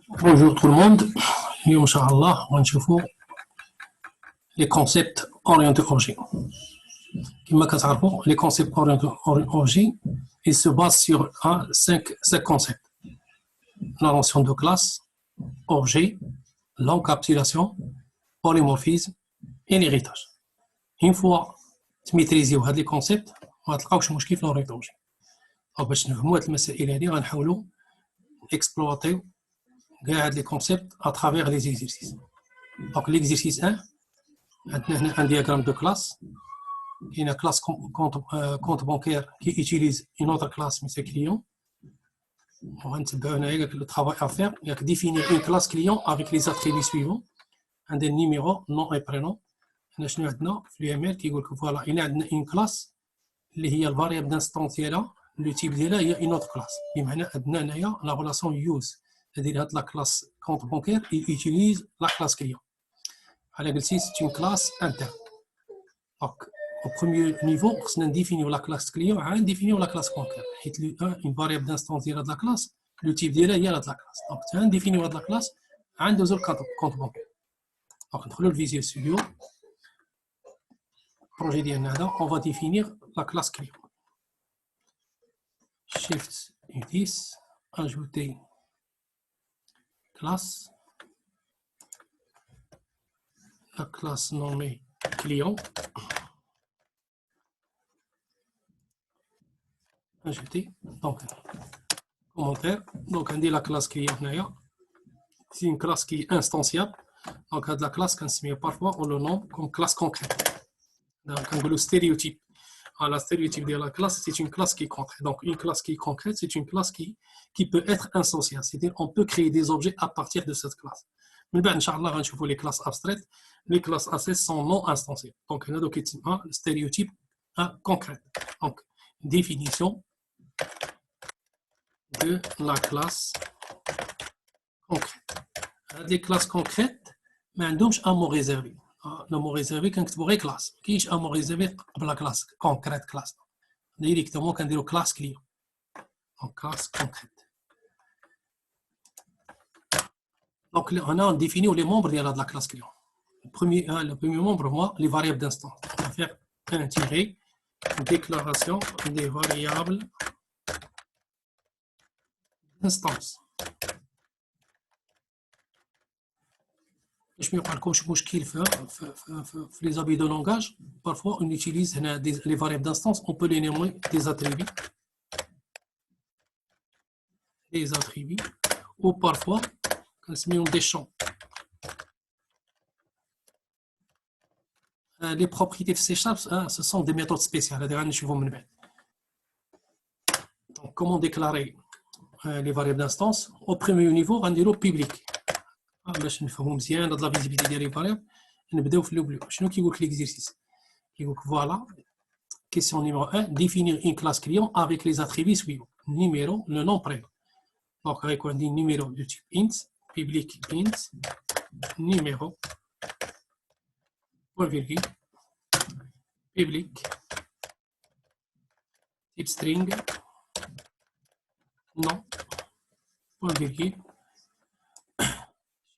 Bonjour tout le monde. اليوم إن شاء الله غنشوفوا les concepts orientés objet. كما كتعرفوا les concepts orientés objet, ils se basent sur cinq concepts. La notion de classe, objet, l'encapsulation, polymorphisme et l'héritage. Une fois تميتريزيو هاد لي كونسيبت ما تلقاوش مشكل في l'orienté objet. دونك باش نفهموا هاد المسائل هادي غنحاولوا اكسبلواتيو كاع هاد لي كونسيبت à travers les exercices. Donc l'exercice 1, عندنا un diagramme de classe. Il y a une classe compte bancaire qui utilise une autre classe, mais c'est client. On va le travail à faire. Il y a que définir une classe client avec les attributs suivants. Un des numéros, nom et prénom. On a l'UML qui dit que voilà, il y a une classe, il y a le variable d'instance là, le type là, il y a une autre classe. Il y a la relation use. C'est-à-dire que la classe compte bancaire, il utilise la classe client. C'est une classe interne. Donc, au premier niveau, on définit la classe client, on définit la classe bancaire. Une variable d'instance de la classe, le type de la classe. Donc, on définit la classe, on définit le compte bancaire. Donc, dans le Visual Studio, projet d'Yanada, on va définir la classe client. Shift U10, ajouter classe, la classe nommée client. Ajouter, donc commentaire, donc on dit la classe client, c'est une classe qui est instanciable, donc de la classe qu'on se met parfois on le nomme comme classe concrète. Donc on le stéréotype, la stéréotype de la classe c'est une classe qui est concrète, donc une classe qui est concrète c'est une classe qui peut être instanciable, c'est-à-dire on peut créer des objets à partir de cette classe. Mais bien, Inch'Allah, on va voir les classes abstraites, les classes abstraites sont non instanciables, donc on a donc le stéréotype concret, donc définition de la classe concrète. Les classes concrètes, mais on a un mot réservé. Le mot réservé, quand tu vois classe, qui est un mot réservé pour la classe concrète classe. Directement, quand on dit classe client. Donc, classe concrète. Donc, on a défini les membres de la classe client. Le premier membre, moi, les variables d'instance. On va faire un tiré, déclaration des variables d'instance. Je me parle comme je les habits de langage. Parfois, on utilise les variables d'instance, on peut les nommer des attributs. Des attributs. Ou parfois, quand on met des champs. Les propriétés de C#, ce sont des méthodes spéciales. Donc, comment déclarer les variables d'instance? Au premier niveau, on dit public. باش نفهموا مزيان هاد لا فيزيبيليتي ديال لي فاريابل نبداو في الاول شنو كيقول لك ليكزيرسيس كيقول لك فوالا question numéro 1 définir une classe client avec les attributs suivants numéro le nom prénom donc avec on dit numéro de type int public int numéro point virgule public type string nom point virgule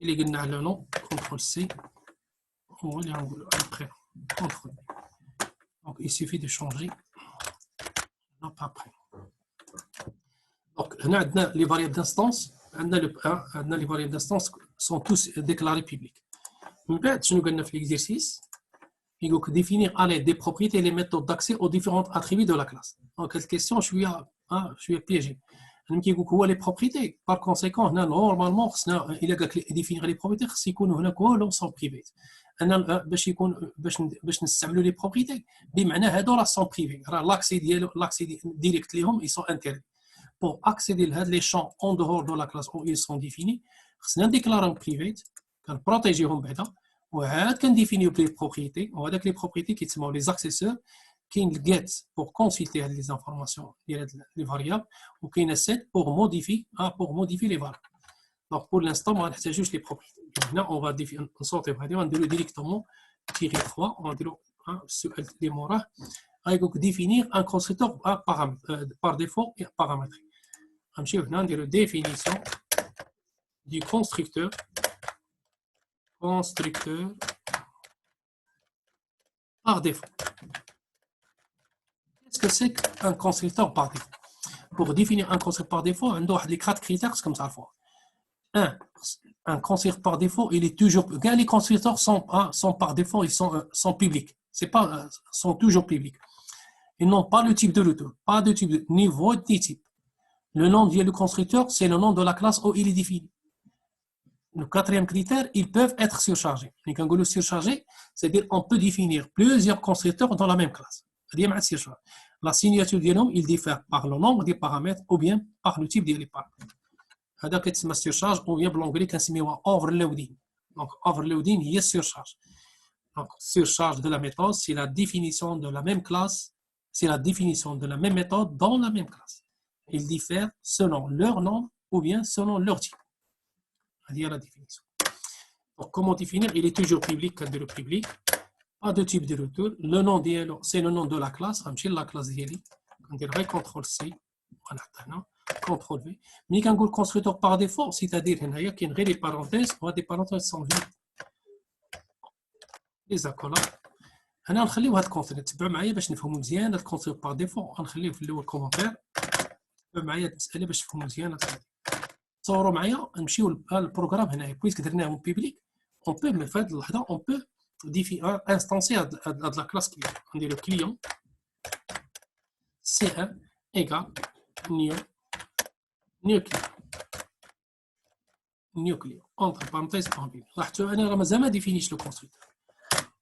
اللي قلنا على نو كنترول سي هو اللي غنقولوا après contrôle donc il suffit de changer non pas après donc هنا عندنا les variables d'instance عندنا les variables d'instance sont tous déclarés publics من بعد شنو قلنا في l'exercice يقول لك définir à l'aide des propriétés et les méthodes d'accès aux différents attributs de la classe donc cette question je suis piégé كيقول هو لي بروبريتي بار كونسيكون هنا نورمالمون خصنا الا قالك ديفينيغ لي بروبريتي خص يكونوا هنا كلهم سون بريفي انا باش نستعملوا لي بروبريتي بمعنى هادو راه سون بريفي راه لاكسي ديريكت ليهم اي سون انتيري بور اكسيدي لهاد لي شون اون دهور دو لا كلاس او اي سون ديفيني خصنا نديكلاريهم بريفيت كنبروتيجيهم بعدا وعاد كنديفينيو لي بروبريتي وهذاك لي بروبريتي كيتسموا لي زاكسيسور كاين الجيت pour consulter les informations ديال les variables وكاين set pour modifier les variables donc pour l'instant ما نحتاجوش les propriétés هنا on va نصوتيو هذه ونديرو directement tirer 3 ونديرو السؤال اللي موراه غيقول لك définir un constructeur par défaut et paramétré غنمشيو هنا نديرو définition du constructeur par défaut. Qu'est-ce que c'est qu'un constructeur par défaut? Pour définir un constructeur par défaut, on doit les 4 critères comme ça. Un constructeur par défaut, il est toujours. Les constructeurs sont par défaut, ils sont publics. Sont toujours publics. Ils n'ont pas le type de retour, pas de type de niveau ni type. Le nom du constructeur, c'est le nom de la classe où il est défini. Le 4e critère, ils peuvent être surchargés. Les kangourous surchargés, c'est-à-dire qu'on peut définir plusieurs constructeurs dans la même classe. La signature du nom, il diffère par le nombre des paramètres ou bien par le type des paramètres. هذا كتسمى surcharge ou bien بالانجلي كنسميوها overloading. Donc overloading هي surcharge. Donc surcharge de la méthode, c'est la définition de la même classe, c'est la définition de la même méthode dans la même classe. Ils diffèrent selon leur nom ou bien selon leur type. C'est la définition. Donc, comment définir? Il est toujours public, cadre public, pas de type de retour. Le nom c'est le nom de la classe. La classe d'Yeli. On dirait CTRL-C. CTRL V. Mais quand on constructeur par défaut, c'est-à-dire qu'il y a des parenthèses, ou des parenthèses sont vides. Les accolades. أنا نخليو هاد الكونسيبت تبعوا معايا باش نفهموا مزيان هاد الكونسيبت بار ديفو غنخليه في الاول كومونتير تبعوا معايا هاد المساله باش تفهموا مزيان هاد القضيه تصوروا معايا نمشيو للبروغرام هنايا بويسك درناه بيبليك اون بو من فهاد اللحظه اون بو ديفي انستانسي هاد لا كلاس كليون نديرو كليون سي ان ايغال نيو كليون اونتر بارونتيز كومبيل لاحظتوا انا راه مازال ما ديفينيش لو كونستركتور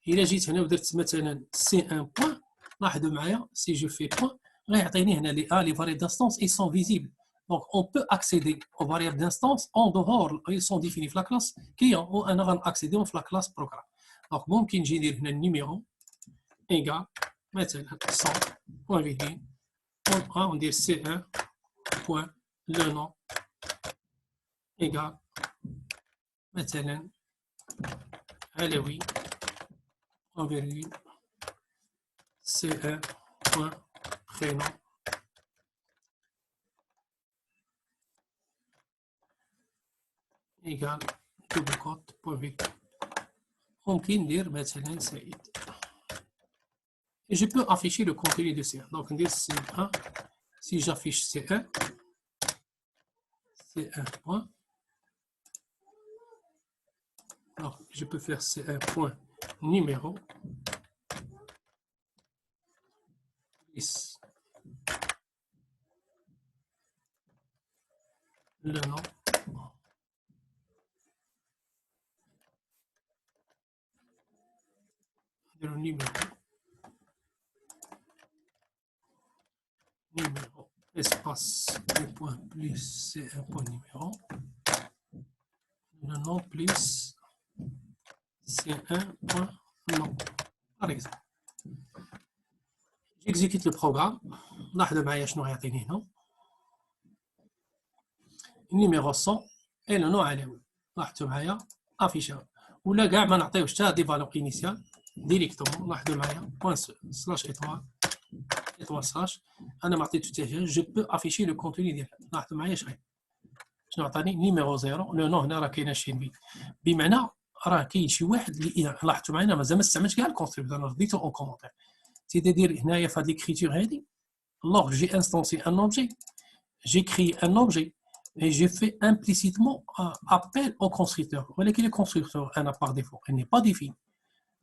إلا جيت هنا ودرت مثلا سي ان بوان لاحظوا معايا سي جو في بوان غيعطيني هنا لي فاريبل دانستونس اي سون فيزيبل دونك اون بو اكسيدي او فاريبل دانستونس اون دهور اي سون ديفيني في لا كلاس كليون وانا غنأكسيديهم في لا كلاس بروغرام دونك ممكن نجي ندير هنا النيميرو ايغال مثلا 100 بوان فيدين وندير سي ان بوان لو نون ايغال مثلا علوي C1 point prénom égale double quote point vecteur. ممكن ندير مثلا سعيد. Et je peux afficher le contenu de C1. Donc on dit C1. Si j'affiche C1 point. Alors je peux faire C1 point numéro le nom de le numéro espace le point plus c'est un point numéro le nom plus c'est un point nom par exemple. J'exécute le programme. لاحظوا معايا شنو غيعطيني هنا. النيميرو 100 et le nom علوي. لاحظتوا معايا افيشا ولا كاع ما نعطيوش حتى دي فالور انيسيال ديريكتومون. لاحظوا معايا بوان سلاش ايطوال سلاش انا ما عطيتو حتى حاجه جو بو افيشي لو كونتوني ديالها. لاحظوا معايا شنو عطاني نيميرو 0 لو نون هنا راه كاينه شي بي بمعنى راه كاين شي واحد اللي لاحظتوا معايا مازال ما استعملتش كاع الكونستركتور انا رديتو اون كومونتير. C'est-à-dire, هنايا في هاد l'écriture هادي alors j'ai instancié un objet, j'ai créé un objet et j'ai fait implicitement appel au constructeur. ولكن le constructeur أنا par défaut, il n'est pas défini.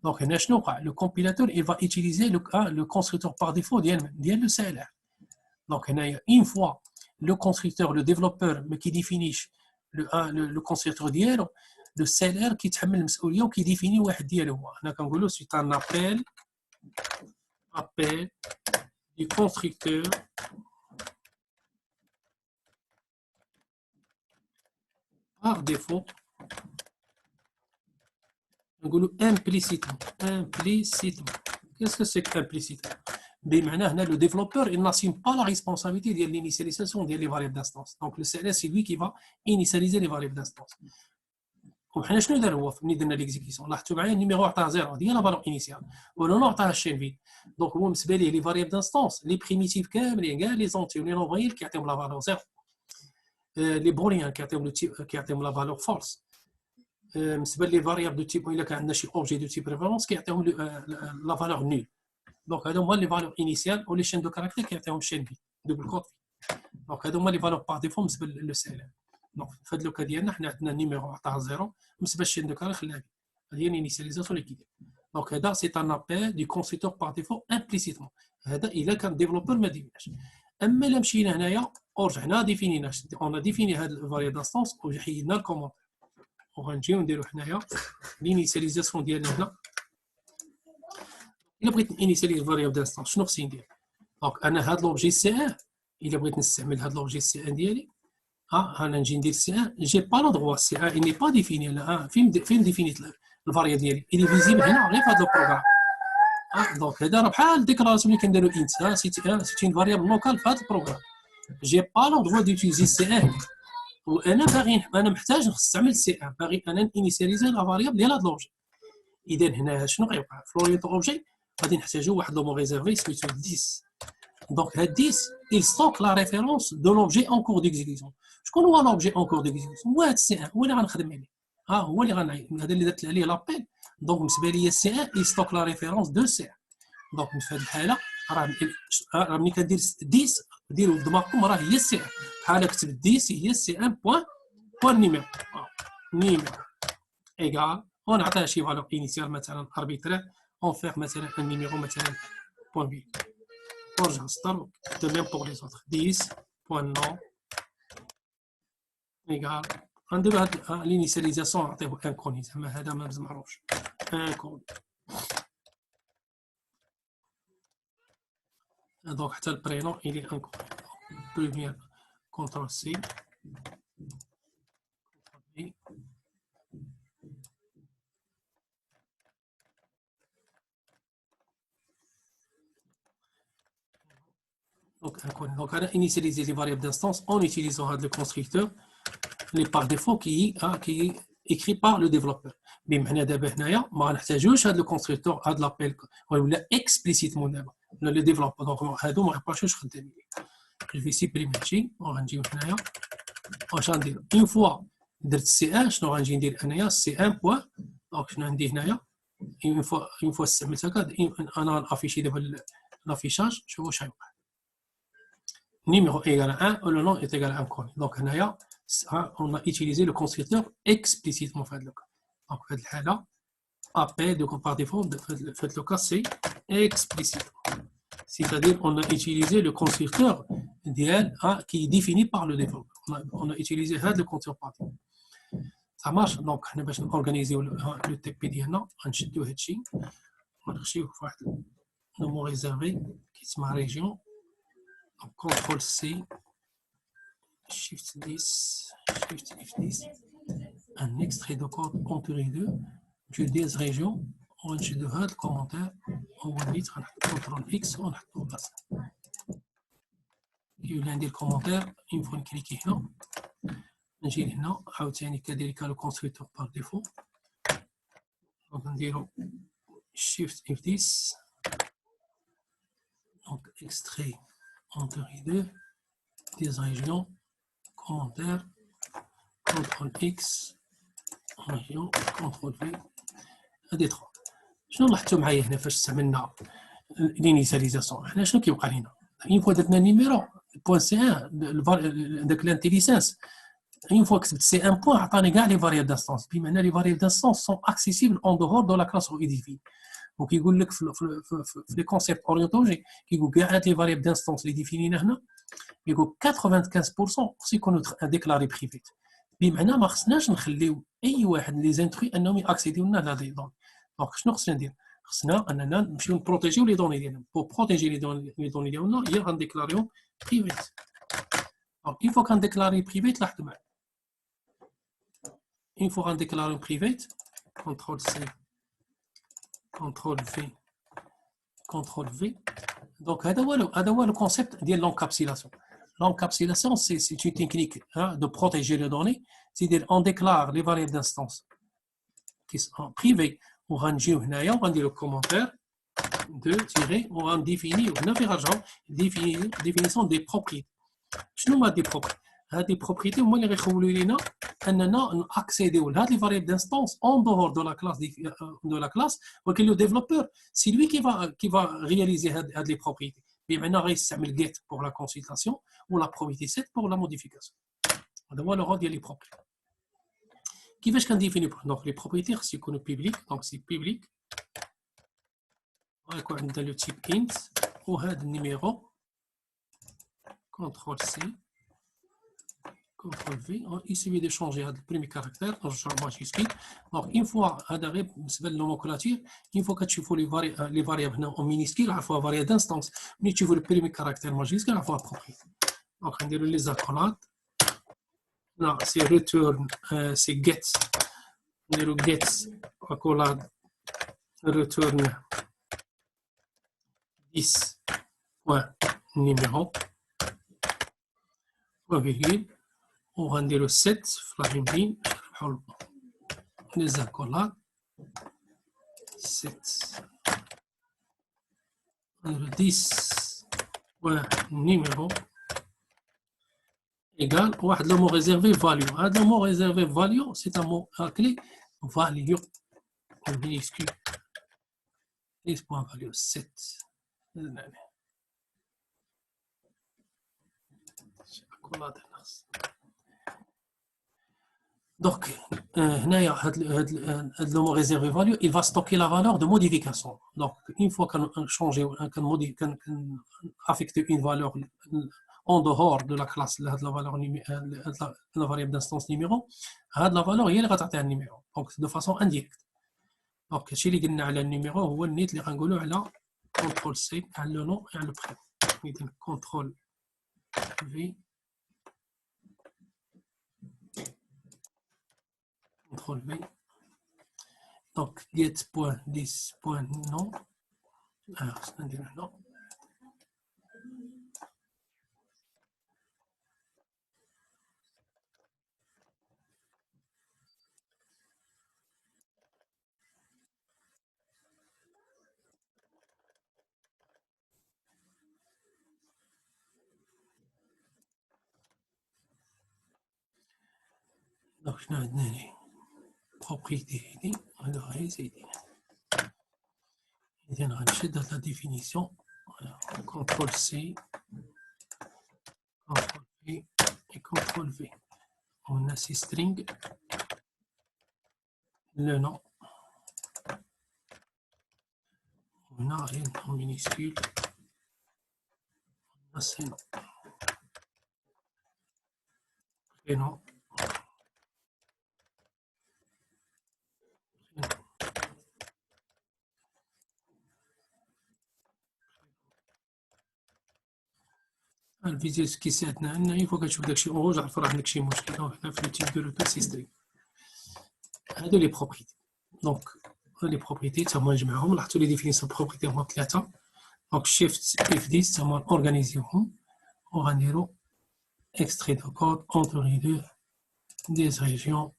Donc هنا شنو وقع؟ Le compilateur il va utiliser le constructeur par défaut ديال le CLR. Donc هنايا une fois le constructeur, le développeur qui définit le constructeur ديالو le CLR كيتحمل المسؤولية وكيديفيني واحد ديالو هو. هنا كنقولوا c'est un appel du constructeur par défaut. Implicitement. Qu'est-ce que c'est qu'implicitement? بمعنى هنا le développeur il n'assume pas la responsabilité de l'initialisation des variables d'instance. Donc le CLS c'est lui qui va initialiser les variables d'instance. وحنا شنو دار هو ملي درنا ليكزيكسيون؟ لاحظتوا معايا النيميرو عطاه 0 ديال لا فالور انيسيال ولو عطاه الشين فيد. دونك هو بالنسبه ليه لي فاريابل دانستونس لي بريميتيف كاملين كاع لي زونتي ولي نوفويل كيعطيهم لا فالور 0. لي بوليان كيعطيهم لا فالور فولس. بالنسبه لي فاريابل دو تيب الا كان عندنا شي اوبجي دو تيب ريفيرونس كيعطيهم لا فالور نول. دونك هادو هما لي فالور انيسيال ولي شين دو كاركتير كيعطيهم شين بي دوبل كود. دونك هادو هما لي فالور باغ ديفو بالنسبه لو سي ال. دونك في هاد لوكا ديالنا حنا عندنا النيميرو عطاه زيرو بالنسبه للشين دو كاركتير خلاها بي. هادي هي الانيسياليزاسيون اللي كيدير. دونك هذا سي ان ابل دو كونستركتور باغ ديفو امبليسيتمون. هذا الا كان ديفلوبر ما ديرناش. اما الا مشينا هنايا ورجعنا ديفينينا اون ديفيني هاد الفاريابل دانستونس وحيدنا الكومون وغنجيو نديرو حنايا لينيسياليزاسيون ديالنا هنا. الا بغيت انيسياليز فاريابل دانستونس شنو خصني ندير؟ دونك انا هاد لوبجي سي ان الا بغيت نستعمل هاد لوبجي سي ان ديالي انا نجي ندير سي ان جي با لو دروا سي ان ني با ديفيني. لا فين ديفينيت الفاريابل ديالي اللي فيزيبل هنا غير في هاد البروغرام. دونك هذا راه بحال الديكلاراسيون اللي كنديرو انت سيتي اون فاريابل لوكال في هذا البروغرام. جي با لو دروا ديوتيليزي سي ان وانا باغي انا محتاج نستعمل سي ان باغي انا انيسياليزي لا فاريابل ديال هذا لوبجي. اذا هنا شنو غيوقع في لورينتو اوبجي؟ غادي نحتاجو واحد لو مون ريزيرفي سميتو 10. دونك هاد 10 il stocke la référence de l'objet en cours d'exécution. شكون هو l'objet en cours d'exécution؟ هو هاد السي ان هو اللي غنخدم عليه. هو اللي غنعيط هذا اللي درت عليه لابيل. دونك بالنسبه لي السي ان il stocke la référence de سي ان. دونك في هذه الحاله راه ملي كندير 10 ديروا دماغكم راه هي السي ان. بحال كتب 10 هي السي ان بوان نيميرو ايغال ونعطيها شي فالور انيسيال مثلا اربيترير اون فيغ مثلا ان نيميرو مثلا بوان بي ونرجع نسطر دو ميم بوغ لي زوطخ 10 بوان نو ايغال غنديرو هاد لينيسياليزاسيون نعطيو انكوني زعما هذا ما معروفش انكوني. دونك حتى البرينون الي انكوني. بريمير كونترول سي Donc, on a initialisé les variables d'instance en utilisant le constructeur, les par défaut qui est écrit par le développeur. Mais maintenant, le constructeur a de l'appel explicitement le développeur. Donc, je vais supprimer une fois C1, je vais dire C1 point. Donc, je vais dire une fois on a affiché l'affichage, je vais numéro égal à 1 ou le nom est égal à 1. Donc, on a utilisé le constructeur explicitement. Donc, là, appel de par défaut, le cas c'est explicite. C'est-à-dire on a utilisé le constructeur qui est défini par le développeur. On a utilisé le constructeur par défaut. Ça marche. Donc, on va organiser le TP ديالنا غنشدو هادشي ونخشيوه في واحد le mot réservé qui est ma région. Donc, CTRL C, Shift 10, Shift F10, un extrait de code empiré 2 du des régions, on a le commentaire, on va mettre CTRL X, on a tout là. Il y a un commentaire, il faut cliquer là. نجي هنا عاوتاني كذلك le constructeur par défaut. Donc, on dit Shift F10, donc extrait entrer 2 des régions commentaire CTRL X région CTRL V هادي 3. شنو لاحظتوا معايا هنا فاش استعملنا الانيسياليزاسيون؟ حنا شنو كيوقع لينا؟ اون فوا درنا نيميرو بوان سي ان داك لانتيليسانس اون فوا كتبت سي ان بوان عطاني كاع لي فاريابل دانستونس بمعنى لي فاريابل دانستونس سون اكسيسيبل اون دهور دو لا كلاس او ايديفي. وكيقول لك في لي كونسيبت اورينتوجي كيقول كاع هاد لي فاريابل دانستونس اللي ديفينينا هنا يقول 95% خصو يكونوا ديكلاري بريفيت بمعنى ما خصناش نخليو اي واحد لي زانتري انهم ياكسيديو لنا لهاد لي دوني. دونك شنو خصنا ندير؟ خصنا اننا نمشيو نبروتيجيو لي دوني ديالنا. بو بروتيجي لي دوني ديالنا هي غنديكلاريهم بريفيت. دونك il faut غنديكلاري بريفيت لاحظوا معايا il faut غنديكلاريو بريفيت كونترول سي كونترول في كونترول في. Donc, هذا هو le concept ديال l'encapsulation. L'encapsulation, c'est une technique de protéger les données. C'est-à-dire, on déclare les variables d'instance qui sont privées. On va dire le commentaire de tirer, on va définir, définition des propriétés. Je ne sais pas des propriétés. هذه propriétés هما اللي غيخولوا لينا اننا ناكسيديو لهاد لي variables d'instance en dehors de la classe ولكن لو développeur c'est lui qui va réaliser هاد لي propriétés بمعنى غيستعمل get pour la consultation ou la propriété set pour la modification. هذا هو لو ديال لي propriétés. كيفاش كنديفينيو دونك لي propriétés خص يكونوا public دونك سي public غيكون عندنا لو type int وهذا النيميرو contrôle C CTRL V, il suffit de changer le premier caractère, le majuscule. Donc, une fois, la nomenclature, une fois que tu fais les variables en minuscule, à la fois variable d'instance, mais tu veux le premier caractère majuscule, à la fois propriété. Donc, on dirait les accolades. Là, c'est return, c'est get. On dirait get, accolade, return 10, point, numéro, point virgule. On va dire le 7, flagine, les accolades, 7, le 10, ouais, numéro, égal, le mot réservé value. Le mot réservé value, c'est un mot à clé, value, en minuscule, 10.value, 7. Accolade. Donc, le mot réservé value, il va stocker la valeur de modification. Donc, une fois qu'on change, qu'on affecte une valeur en dehors de la classe, la valeur, la variable d'instance numéro, la valeur est le numéro. Donc, de façon indirecte. Donc, ce qui est le numéro, c'est le net qui est CTRL C, le nom et le prénom. CTRL V. CTRL V. Donc, get.10.nom. Alors, c'est un nom. Donc, je vais donner propriété. Alors, c'est il y a la définition. CTRL C, CTRL V et CTRL V. On a ces strings, le nom. On a rien en minuscule. On a ces noms. Prénom. الفيزيو كيساعدنا ان اي فوا كتشوف داكشي اونغوج عرف راه عندك شي مشكل. هنا في التيب دو لو سي سترينغ. هادو لي بروبريتي. دونك لي بروبريتي تا هما نجمعهم. لاحظتوا لي ديفينيسيون بروبريتي هما ثلاثه. دونك شيفت اف 10 تا هما اورغانيزيوهم وغنديرو extrait de code entre les deux des régions.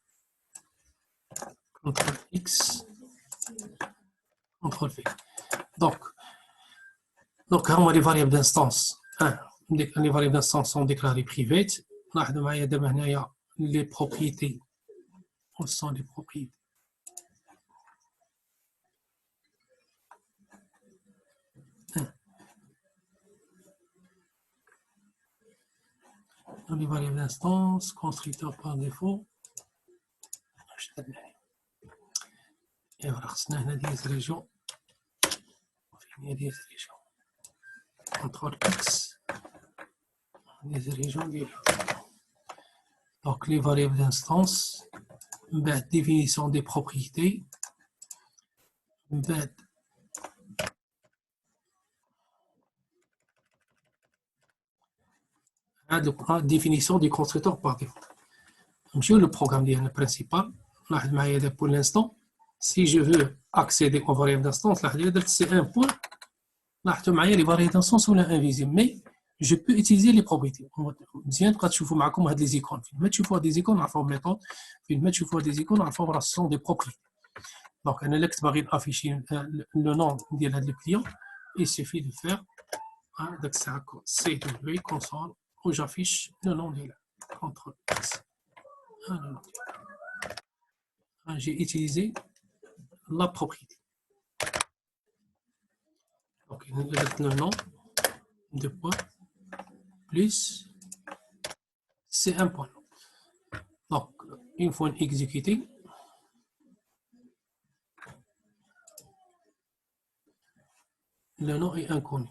CTRL X, CTRL V. Donc les variables d'instance. Les variables d'instance sont déclarées privées. Les propriétés. Où sont les propriétés? Les variables d'instance, constructeur par défaut. Et voilà, c'est une des régions. Des régions. CTRL X. Des régions. Donc, les variables d'instance. Définition des propriétés. La définition du constructeur par défaut. Monsieur le programme principal. Pour l'instant, si je veux accéder aux variables d'instance, c'est un point. Les variables d'instance sont invisibles, mais je peux utiliser les propriétés. Bien, quand tu vois les icônes, tu vois des icônes en forme méthode, tu vois des icônes en forme sont des propriétés. Donc, un élect va afficher le nom du client. Il suffit de faire CTRL console où j'affiche le nom de là. CTRL X. J'ai utilisé la propriété. Donc, le nom de point plus c'est un point. Donc, une fois exécuté, le nom est inconnu.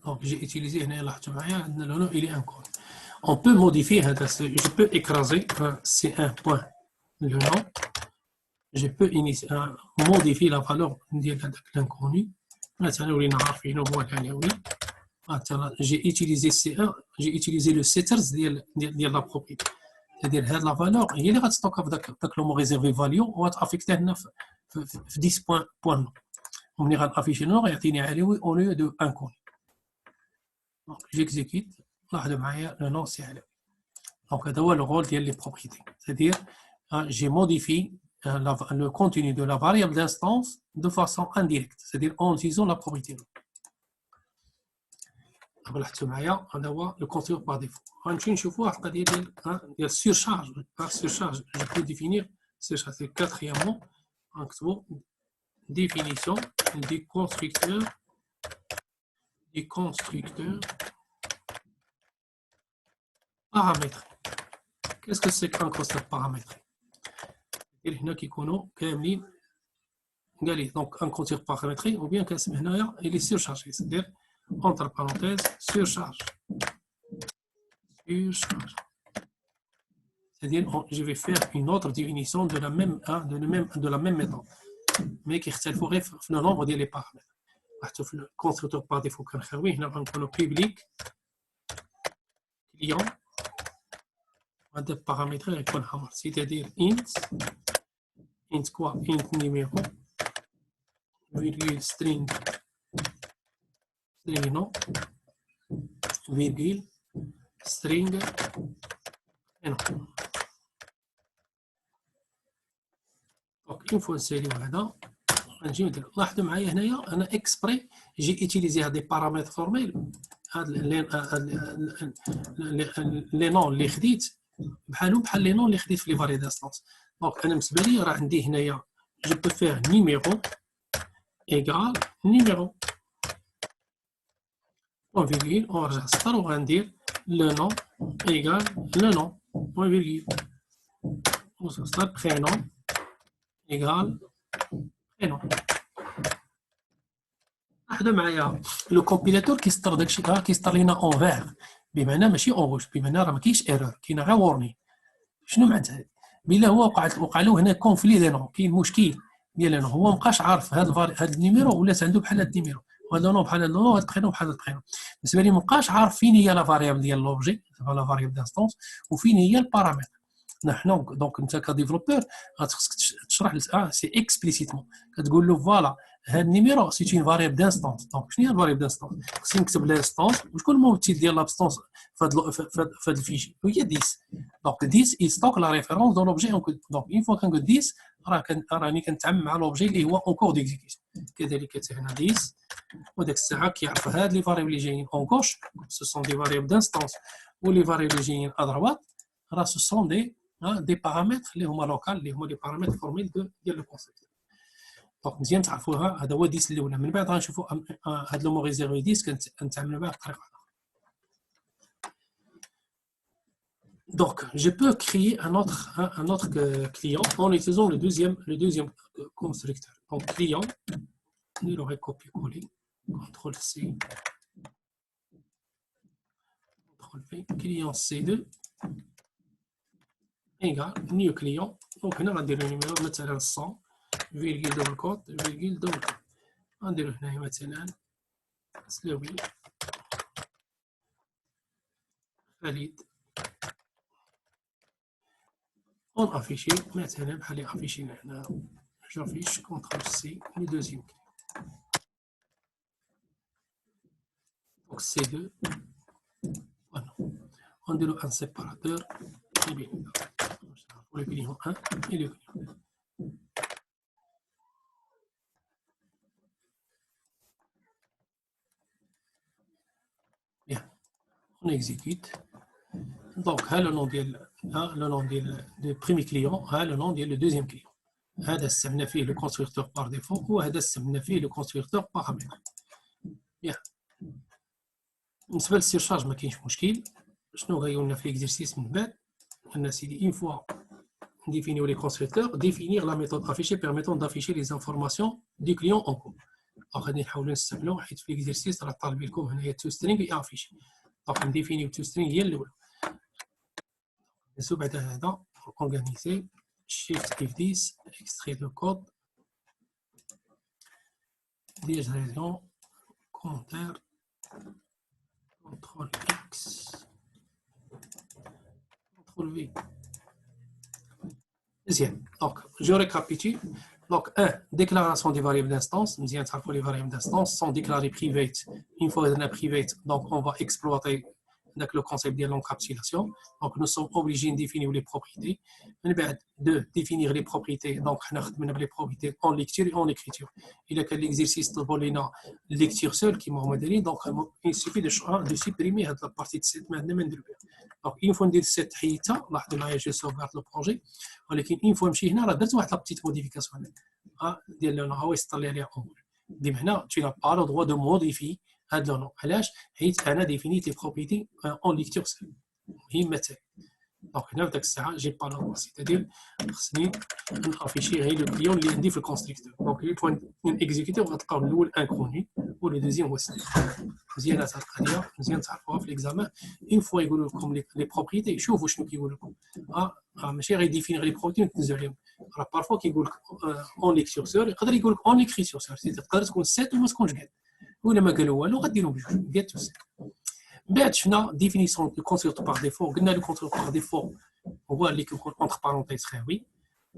Donc, j'ai utilisé le nom, il est inconnu. On peut modifier, je peux écraser, c'est un point, le nom. Je peux modifier la valeur de l'inconnu. J'ai utilisé C1, j'ai utilisé le setters de la propriété. C'est-à-dire que la valeur, il y a des stocks avec le mot réservé value, ou affecté 10 points. On va afficher le nom et au lieu de inconnu. Donc, j'exécute, le nom c'est Alaoui. Donc, c'est le rôle des propriétés. C'est-à-dire, j'ai modifié le contenu de la variable d'instance de façon indirecte, c'est-à-dire en utilisant la propriété. On va le construire par défaut. Surcharge. Surcharge, je peux définir, c'est quatrièmement, définition du constructeur paramétré. Qu'est-ce que c'est qu'un constructeur paramétré? Il y en a qui connaissent donc un constructeur paramétré ou bien il est surchargé, c'est-à-dire entre parenthèses surcharge. C'est-à-dire je vais faire une autre définition de la même méthode, mais qui اختلفوا في le nombre ديال les paramètres. Le constructeur par défaut كنخلويه هنا غنكونوا public client هذا paramétré غيكون حمر, c'est-à-dire int quoi, int numéro virgule string nom virgule string et non. Donc une fois نساليو هذا غنجيو نديرو, لاحظوا معايا هنايا انا اكسبري جي اتيليزي هاد لي بارامتر فورميل, هاد لي نون اللي خديت بحالهم بحال لي نون اللي خديت في لي فاري دانستونس. دونك انا بالنسبه لي راه عندي هنايا جو بو فير نيميرو ايكال نيميرو بوان فيرغول, ونرجع سطر وغندير لو نون ايكال لو نون بوان فيرغول, وسطر برينون ايكال برينون. لاحظوا معايا لو كومبيلاتور كيسطر داكشي كيسطر لينا اون فيغ, بمعنى ماشي اون روج, بمعنى راه ما كاينش ايرور, كاينه غير وورني. شنو معناتها؟ بلا هو وقع له هنا كونفلي دي نون, كاين مشكل ديال نون, هو مابقاش عارف هذا النيميرو ولات عنده بحال هذا النيميرو, وهذا نون بحال هذا نون, وهذا البرينون بحال هذا البرينون. بالنسبه لي مابقاش عارف فين هي لا فاريابل ديال لوبجي, لا فاريابل دانستونس, وفين هي البارامتر. نحن دونك انت كديفلوبور خاصك تشرح سي اكسبليسيتمون, كتقول له فوالا هذا النيميرو سي اون فاريابل دانستونس. دونك شنو هي الفاريابل دانستونس؟ خصني نكتب لانستونس, وشكون الممثل ديال لابستونس في هذا الفيشي؟ هي 10. دونك 10 يستوك لا ريفيرونس دون لوبجي. دونك اون فوا كنقول 10 راني كنتعامل مع لوبجي اللي هو اون كور ديكزيكيسيون. كذلك حتى هنا 10, وداك الساعه كيعرف هاد لي فاريابل اللي جايين اون كوش سو سون دي فاريابل دانستونس, ولي فاريابل اللي جايين ادروات راه سو سون دي بارامتر اللي هما لوكال, اللي هما دي بارامتر فورميل ديال لو كونسيبت. دونك مزيان تعرفوها. هذا هو 10 الاولى. من بعد غنشوفوا هاد لو مو ريزيرفي 10 كنتعاملوا معاه بطريقه اخرى. Donc, je peux créer un autre client en utilisant le deuxième constructeur. Donc, client, je l'aurai copié-collé, CTRL-C, CTRL-V, client C2, égale, new client. Donc, on va dire le numéro, مثلا 100, virgule double quote, virgule double quote. On va dire هنا مثلا سلوي خالد. On affiche مثلا بحال اللي affiché هنا, j'affiche CTRL-C, le deuxième client. Donc C2, voilà. On dit un séparateur, et bien, pour le client 1 et le client 2. on exécute. Donc, le nom du premier client, le nom du deuxième client. هذا استعملنا فيه le constructeur par défaut وهذا استعملنا فيه le constructeur paramètre. Bien. بالنسبة للسيرشارج ما كاينش مشكل. شنو غيقولنا في l'exercice من بعد؟ قلنا سيدي une fois définir les constructeurs, définir la méthode affichée permettant d'afficher les informations du client en cours. غادي نحاولوا نستعملوا حيت في l'exercice راه طالب لكم هنايا toString et affiché. دونك نديفينيو toString هي الأولى. بعد هذا pour organiser shift F10 extrait de code digression commentaire CTRL X CTRL V. Deuxième. Donc je récapitule. Donc 1 déclaration des variables d'instance. مزيان تعرفوا les variables d'instance sont déclarées private. Une fois qu'on a private, donc on va exploiter avec le concept de l'encapsulation. Donc nous sommes obligés de définir les propriétés. De définir les propriétés, donc on a les propriétés en lecture et en écriture. Il y a l'exercice de lecture seule qui m'a modélé, donc il suffit de supprimer la partie de cette main. Donc une fois que cette حيتها لاحظوا je sauvegarde le projet. ولكن une fois مشي هنا راه درت واحد la petite modification ديال اللون هو يسطر لي عليها اول. بمعنى tu n'as pas le droit de modifier هذا اللون. علاش؟ حيت انا ديفينيت لي بروبريتي اون ليكتور سيل مهمه تاعي. دونك هنا في داك الساعه جي با لو سيتادير خصني نافيشي غير لو كليون اللي عندي في الكونستركتور. دونك لي بوين اكزيكوتور غتلقاو الاول انكوني ولو دوزيام هو سيل. مزيان هاد القضيه مزيان تعرفوها في ليكزامان. اون فوا يقولوا لكم لي بروبريتي شوفوا شنو كيقول لكم. ماشي غير يديفيني لي بروبريتي وتنزلوا عليهم. راه بارفوا كيقول لك اون ليكتور سور يقدر يقول لك اون ليكريتور سور. تقدر تكون سيت وما تكونش كاع. ولا ما قالوا والو غديروا بجوج كاع توسي. بعد شفنا ديفينيسيون دو كونستركتور بار ديفو. قلنا لو كونستركتور بار ديفو هو اللي كيكون اونتر بارونتيز خاوي.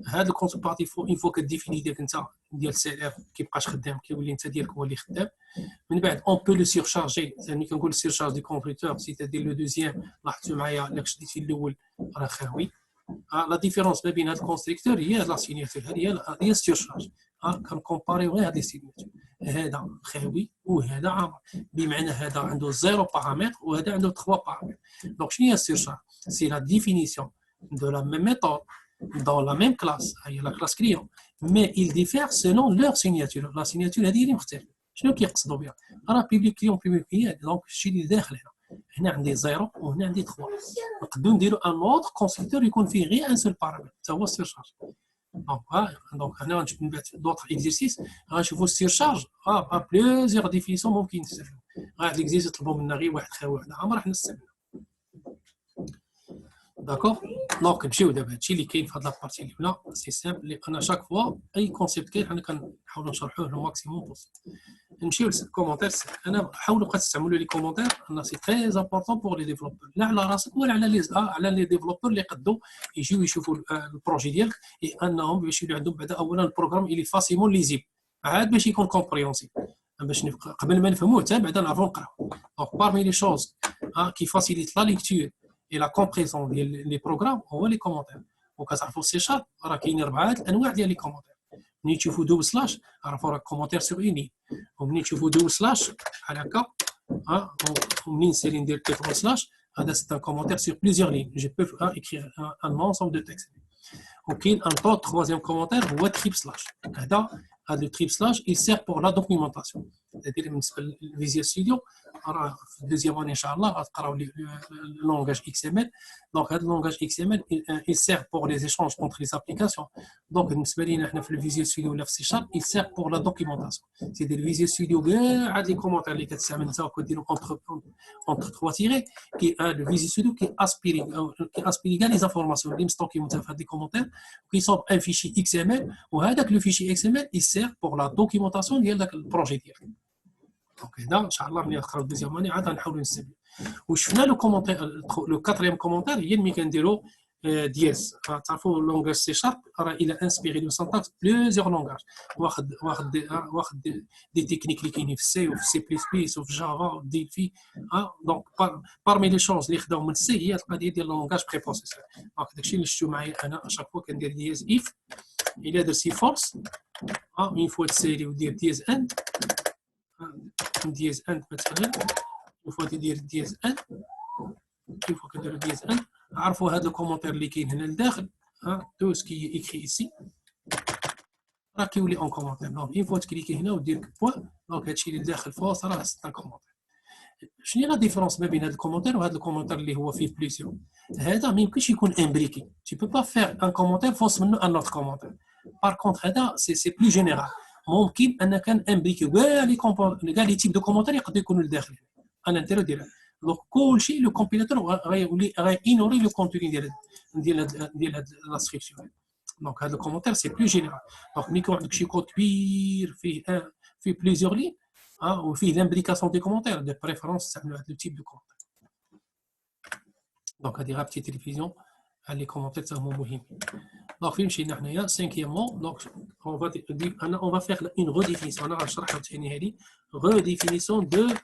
هذا الكونستركتور بار ديفو اون فوا كديفيني ديالك انت ديال سي اف كيبقاش خدام كيولي انت ديالك هو اللي خدام. من بعد اون بو لو سيرشارجي. ملي كنقول سيرشارج دو كونستركتور سيتادير لو دوزيام لاحظتوا معايا الا شديتي الاول راه خاوي. لا ديفيرونس ما بين هذا الكونستركتور هي لا سينياتور. هذه هي السيرشارج. كنكومباريو غير هاد لي سينياتور. هذا خاوي وهذا عامر. بمعنى هذا عنده 0 بارامتر وهذا عنده 3 بارامتر. دونك شنو هي السيرشارج؟ سي لا ديفينيسيون دو لا ميم ميثود dans la même classe, la classe client, mais ils diffèrent selon leur signature. La signature هذه اللي مختلفه. شنو كيقصدوا بها؟ راه بيبليك كليون بيبليك كليون. دونك الشيء اللي داخل هنا عندي 0 وهنا عندي 3. نقدروا نديروا ان اوتر كونستركتور يكون فيه غير ان سول بارامتر حتى هو السيرشارج. دونك هنا غنشوف من بعد دوطخ اكزيرسيس غنشوفوا السيرشارج بليزيور ديفينيسيون ممكن نستعملوا. هاد ليكزيرسيس طلبوا منا غير واحد خاوي واحد عامر راح نستعملوا. داكوغ. دونك نمشيو دابا هادشي اللي كاين في هاد لابارتي الاولى سي سامبل اللي انا شاك فوا اي كونسيبت كاين حنا كنحاولوا نشرحوه لو ماكسيموم بوسيبل. نمشيو للكومونتير. انا حاولوا بقى تستعملوا لي كومونتير انا سي تري امبورطون بور لي ديفلوبور لا على راسك ولا على لي ديفلوبور اللي قدوا يجيو يشوفوا البروجي ديالك انهم باش يولي عندهم بعدا اولا البروغرام اللي فاسيمون ليزيبل عاد باش يكون كومبريونسيبل باش قبل ما نفهموه حتى بعدا نعرفوا نقراو. دونك بارمي لي شوز كي فاسيليت لا ليكتور et la compréhension des programmes هو les commentaires. وكتعرفوا السي شارب راه كاينين 4 الانواع ديال لي كومونتير. ملي تشوفوا دوبل سلاش عرفوا راه كومونتير سور اوني. وملي تشوفوا دوبل سلاش بحال هكا ومنين نسالي ندير تيترو سلاش هذا سي ان كومونتير سور بليزيور لين جو بو écrire un ensemble de textes. وكاين ان طون troisième commentaire هو تريب سلاش. هذا التريب سلاش il sert pour la documentation. c'est-à-dire بالنسبه للفيزيوال ستوديو راه في الدوزيام اني ان شاء الله غتقراو اللونغاج اكس ام ال. دونك هذا اللونغاج اكس ام ال il sert pour les échanges entre les applications. دونك بالنسبه لينا حنا في الفيزيوال ستوديو ولا في سي شارب il sert pour la documentation. سي دير الفيزيوال ستوديو كاع هاد لي كومونتير اللي كتستعمل انت وكديروا entre 3 تيري كي لو فيزيوال ستوديو كي اسبيري كاع لي زانفورماسيون اللي مستوكيين في هاد لي كومونتير كيصوب ان فيشي اكس ام ال وهذاك لو فيشي اكس ام ال il sert pour la documentation ديال داك البروجي ديالك. دونك هنا ان شاء الله ملي نقراو الدوزيام اني عاد غنحاولوا نستعملوا. وشفنا لو كومونتير لو كاتريام كومونتير هي ملي كنديروا دياز. تعرفوا اللونغاج سي شارب راه الى انسبيري دو سانتاكس بليزيور لونغاج واخد دي تكنيك اللي كاينين في سي وفي سي بلس بلس وفي جافا ديلفي. دونك بارمي لي شونز اللي خداو من سي هي القضيه ديال اللونغاج بري بروسيسور. دونك داكشي اللي شفتوا معايا انا اشاك فوا كندير دياز اف الى درتي فورس اون فوا تسالي ودير دياز ان دياز ان مثلا اون فوا تدير دياز ان كيف كنديروا ديال ان عرفوا هذا الكومونتير اللي كاين هنا لداخل تو سكي ايكري ايسي راه كيولي اون كومونتير. دونك اون فوا تكليكي هنا ودير بوان دونك هادشي اللي داخل فوق راه ستا كومونتير. شنو هي لا ديفيرونس ما بين هذا الكومونتير وهذا الكومونتير اللي هو فيه بليسيون؟ هذا ما يمكنش يكون امبريكي، تي بو با فير ان كومونتير فوس منه ان اوت كومونتير. بار كونتر هذا سي بلو جينيرال، ممكن انك امبريكي كاع لي تيب دو كومونتير يقدروا يكونوا لداخل انا الانتيريور ديالها. دونك كلشي لو كومبيلاتور غيولي غينوري لو كونتوني ديال هاد لا سكريبسيون. دونك هذا الكومونتير سي بلو جينيرال. دونك ملي يكون عندك شي كود كبير فيه بليزيور لين وفيه لامبليكاسيون دي كومونتير دي بريفيرونس تستعملوا هذا التيب دو كومونتير. دونك هذه غير بتي تيليفزيون على لي كومونتير تا هما مهمين. دونك فين مشينا حنايا سانكيامون. دونك on va faire une redéfinition. انا غنشرحها ثاني هذه redéfinition de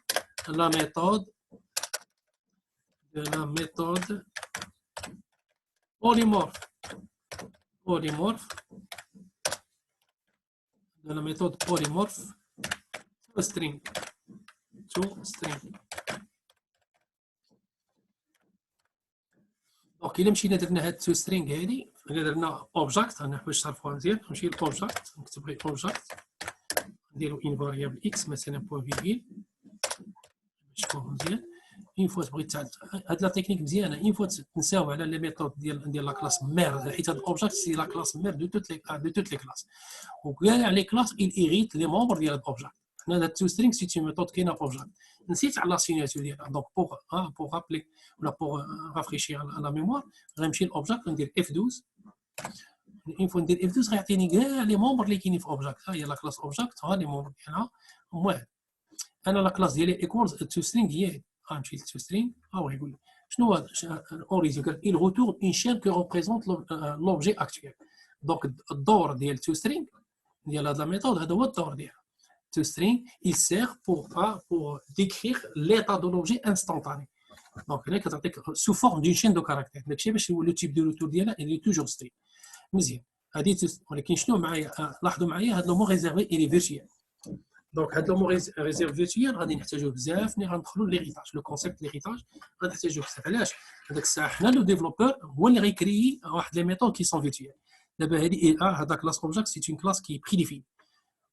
la méthode polymorphe de la méthode polymorphe to string. دونك الا مشينا درنا هاد تو سترينغ هادي درنا اوبجيكت. انا باش تعرفوها مزيان نمشي للاوبجيكت نكتب غير اوبجيكت نديرو ان فاريابل اكس مثلا بوان فيرغيل باش تكون مزيان. اون فوا تبغي تعرف هاد لا تكنيك مزيانه اون فوا تنساو على لي ميثود ديال لا كلاس مير حيت هاد الاوبجيكت سي لا كلاس مير دو توت لي كلاس وكاع لي كلاس il hérite لي مونبر ديال هاد الاوبجيكت. هنا هاد تو سترينغ سي اون ميثود كاينه في اوبجيكت نسيت على لا سيناتور ديالها. دونك بوغ رابلي ولا بوغ رافريشير لا ميموار غنمشي للاوبجيكت ندير اف 12. اون فوا ندير اف 12 غيعطيني كاع لي مونبر اللي كاينين في اوبجيكت. ها هي لا كلاس اوبجيكت ها لي مونبر ديالها واحد. انا لا كلاس ديالي ايكوالز تو سترينغ هي غنمشي لتو سترينغ هو يقول لي شنو هو الاوريجين. قال il retourne une chaîne que représente l'objet actuel. دونك الدور ديال تو سترينغ ديال هاد لا ميثود هذا هو الدور ديالها. To string, il sert pour décrire l'état de l'objet instantané. Donc, sous forme d'une chaîne de caractères. Le type de retour il est toujours string. مزيان. ولكن شنو معايا لاحظوا معايا هذا لو مو ريزيرفي il est virtuel. دونك هذا لو مو ريزيرف فيرتوال غادي نحتاجوه بزاف ملي غندخلوا ليغيتاج. لو كونسيبت ليغيتاج غادي نحتاجوه بزاف. علاش؟ هذاك الساعه حنا لو ديفلوبور هو اللي غيكريي واحد لي ميثود كي سون فيرتوال. دابا هذه هذا كلاس اوبجيكت سي اون كلاس كي بريديفين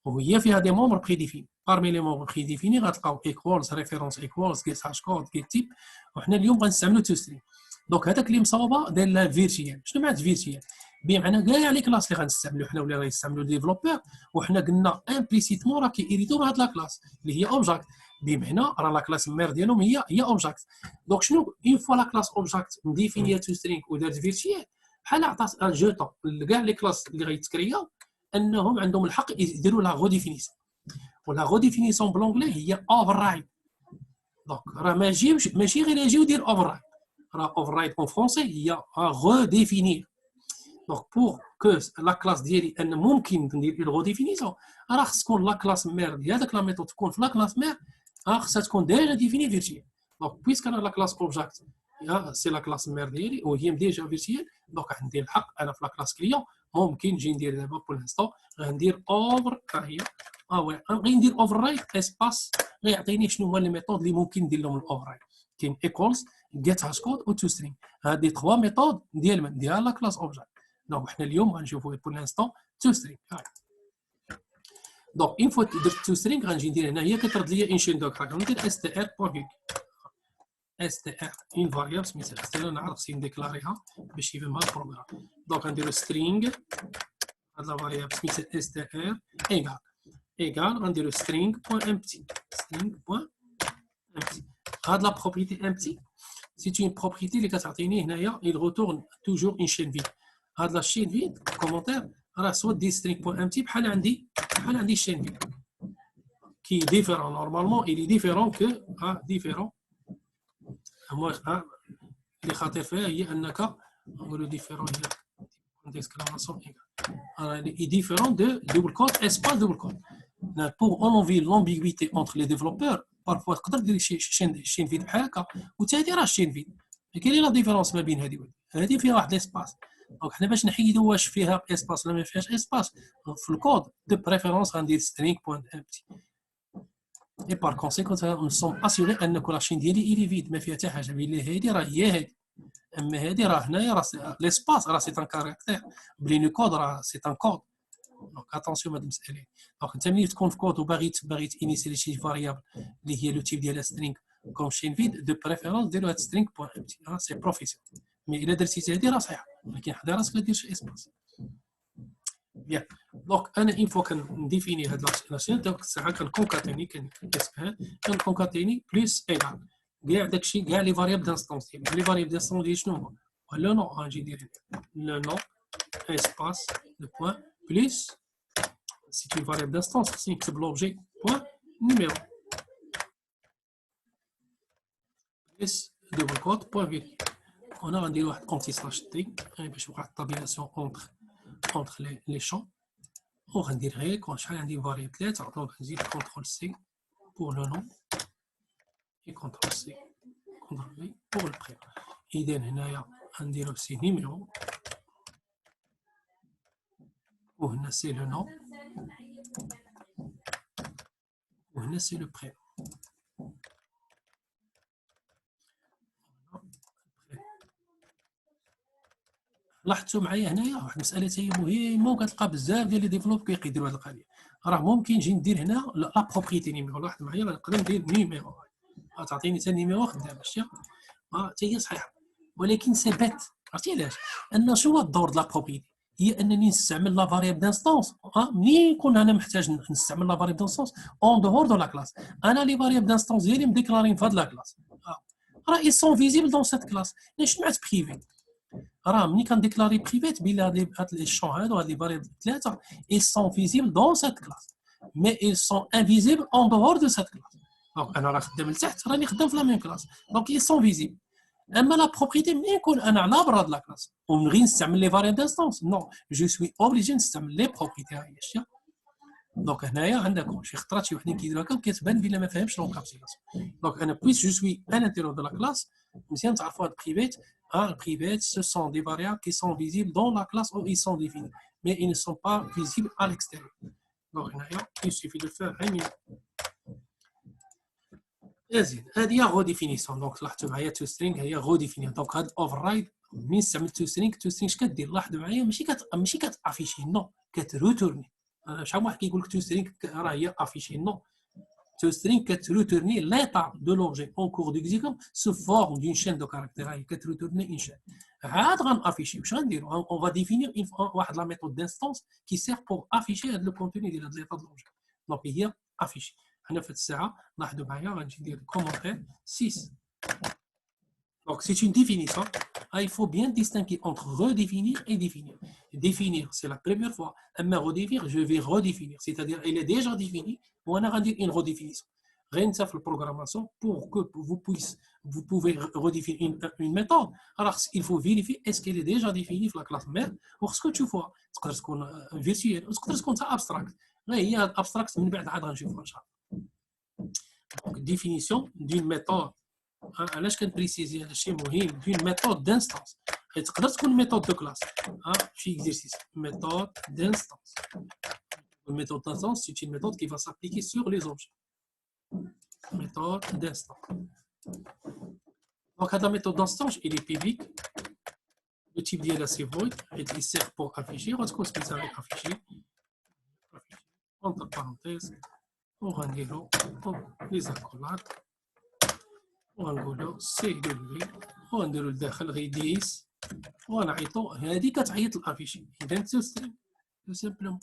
وهي فيها دي مونبر بريديفين. بارمي لي مونبر بريديفيني غتلقاو ايكوالز ريفيرونس ايكوالز جيت هاش كود جيت تيب. وحنا اليوم غنستعملوا تو سترينغ. دونك هذاك اللي مصاوبه داير لا فيرتيال. شنو معنات فيرتيال؟ بمعنى كاع لي كلاس اللي غنستعملوا حنا ولا غيستعملوا ديفلوبور وحنا قلنا امبليسيتمون راه كيريدو بهاد لا كلاس اللي هي اوبجيكت. بمعنى راه لا كلاس مير ديالهم هي اوبجيكت. دونك شنو اون فوا لا كلاس اوبجيكت مديفينيا تو سترينغ ودارت فيرتيال بحال عطات ان جوتون لكاع لي كلاس اللي غيتكرياو انهم عندهم الحق يديروا لا غوديفينيسيون. ولا غوديفينيسيون بلونغلي هي اوفررايد. دونك راه ماشي غير يجي ودير اوفررايد. راه اوفررايد اون فرونسي هي غوديفينير. دونك بور كو لا كلاس ديالي ان ممكن ندير اون غوديفينيسيون راه خص تكون لا كلاس مير ديال هذاك لا ميثود تكون في لا كلاس مير خصها تكون ديجا ديفيني فيرتيال. دونك بويسك انا لا كلاس اوبجيكت سي لا كلاس مير ديالي وهي ديجا فيرتيال. دونك عندي الحق انا في لا كلاس كليون ممكن نجي ندير دابا بور لانستون غندير اوفر هي غندير اوفر رايت اسباس غيعطيني شنو هما لي ميثود اللي ممكن ندير لهم الاوفر رايت. كاين ايكوالز جيت هاش كود و تو سترينغ. هادي 3 ميثود ديال لا كلاس اوبجيكت. دونك حنا اليوم غنشوفوا بور لانستون تو سترينغ. دونك اون فوا درت تو سترينغ غنجي ندير هنا هي كترد لي ان شين دو كراك ندير اس تي ار بوين اس تي ار اون فاريابل سميتها اس تي ار نعرف خصني نديكلاريها باش يفهمها البروغرام. دونك غنديرو سترينغ هاد لا فاريابل سميتها اس تي ار ايغال غنديرو سترينغ بوين امبتي هاد لا بروبريتي امبتي سي اون بروبريتي اللي كتعطيني هنايا il retourne toujours une chaîne vide. هاد لا شين فيد كومونتير راه سوا دي سترينغ بوين امتي بحال عندي شين فيد كي ديفيرون نورمالمون il est différent que ديفيرون اللي خاطر فيها هي انك نقولوا ديفيرون هي ديسكلاماسيون ايغال est différent de double code espace double code. pour enlever l'ambiguïté entre les développeurs parfois تقدر دير شين فيد بحال هكا وتادي راه شين فيد. كاين لا ديفيرونس ما بين هذه فيها واحد ليسباس. دونك حنا باش نحيدوا واش فيها اسباس ولا ما فيهاش اسباس في الكود دو بريفيرونس غندير سترينغ بوين امبتي Et par conséquent, nous sommes assurés أن la chaîne ديالي il est vide ما فيها حتى حاجة بلي هذه راه هي هذه أما هذه راه هنايا راه l'espace راه c'est un caractère بلي كود راه c'est un code donc attention هاد المسألة donc أنت ملي تكون في كود وباغي تينيسيالي شي فاريابل اللي هي لو تيب ديالها string comme chaîne vide de préférence ديروا هاد string point empty c'est professionnel mais إلا درتي هادي راه صحيحة ولكن حدا راسك لا دير شي espace. Bien. Donc, une fois qu'on définit la chaîne, c'est qu'on concatène, qu'on concatène plus égal. Il y a les variables d'instance. Les variables d'instance, le nom, le nom, espace, le point, plus, c'est une variable d'instance, c'est l'objet, point, numéro. Plus, double quote, point virgule. On a un anti-slash t, je vois la tabulation entre les champs. On va dire quand je vais variable 3 donc je CTRL C pour le nom et CTRL C CTRL V pour le prénom. إذا هنايا غندير aussi numéro وهنا c'est le nom وهنا c'est le prénom. لاحظتوا معايا هنايا واحد المساله حتى هي مهمه وكتلقى بزاف ديال لي ديفلوب كيديروا هذه القضيه. راه ممكن نجي ندير هنا لا بروبريتي نيميرو. لاحظ معايا نقدر ندير نيميرو تعطيني حتى نيميرو خدام ماشي حتى هي صحيحه ولكن سي بيت. عرفتي علاش؟ ان شنو هو الدور ديال لا بروبريتي؟ هي انني نستعمل لا فاريابل دانستونس ملي نكون انا محتاج نستعمل لا فاريابل دانستونس اون دور دو لا كلاس. انا لي فاريابل دانستونس ديالي مديكلارين في هاد لا كلاس راه اي سون فيزيبل دون سيت كلاس. علاش سمعت بريفي؟ راه ملي كنديكلاري بريفيت بلا هاد لي شون هادو هاد لي فاريابل ثلاثه اي سون فيزيبل دون سيت كلاس مي اي سون انفيزيبل اون دور دو سيت كلاس. دونك انا راه خدام لتحت راني خدام في لا ميم كلاس دونك اي سون فيزيبل. اما لا بروبريتي ملي نكون انا على برا د لا كلاس ونبغي نستعمل لي فاريابل دانستونس نو جو سوي اوبليجي نستعمل لي بروبريتي هاهي شتي. دونك هنايا عندكم شي خطرات شي وحدين كيديروا هكا كتبان بلا ما فاهمش لونكابسيلاسيون. دونك انا بويس جو سوي ان انتيرو دو لا كلاس مزيان تعرفوا هاد بريفيت. Les privés, ce sont des variables qui sont visibles dans la classe où ils sont définis, mais ils ne sont pas visibles à l'extérieur. Donc, il suffit de faire un minimum. هذه هي redéfinition. Donc, لاحظتوا معايا to string هي redéfinir. Donc, هاد override ملي نستعمل to string اش كدير؟ لاحظوا معايا ماشي كتافيشي نو كتروتورني. شحال واحد كيقول لك to string راه هي افيشي نو. To string retourner l'état de l'objet en cours d'exécution sous forme d'une chaîne de caractères. Retourner une chaîne. On va définir la méthode d'instance qui sert pour afficher le contenu de l'état de l'objet. Donc, il y a affiché. On a fait ça. On a dit commentaire 6. Donc, c'est une définition. Il faut bien distinguer entre redéfinir et définir. Définir, c'est la première fois. Mais redéfinir, je vais redéfinir. C'est-à-dire, elle est déjà définie. On a dit une redéfinition. Rien de ça pour la programmation pour que vous pouvez redéfinir une méthode. Alors, il faut vérifier est-ce qu'elle est déjà définie dans la classe mère ou ce que tu vois. Est-ce que c'est virtuel ou est-ce que c'est abstract. Là, il y a abstract, mais donc, définition d'une méthode. علاش كنبريسيزي هذا الشيء مهم d'une méthode d'instance. تقدر تكون méthode de classe. شي exercice méthode d'instance. Une méthode d'instance, c'est une méthode qui va s'appliquer sur les objets. Méthode d'instance. Donc, la méthode d'instance, elle est publique. Le type d'IA, c'est void. Il sert pour afficher. On va se mettre afficher. Entre parenthèses, on va dire les accolades. ونقولوا سي دبليو ونديروا لداخل غير 10 ونعيطوا هذه كتعيط الافيشي. اذا تو سامبلومون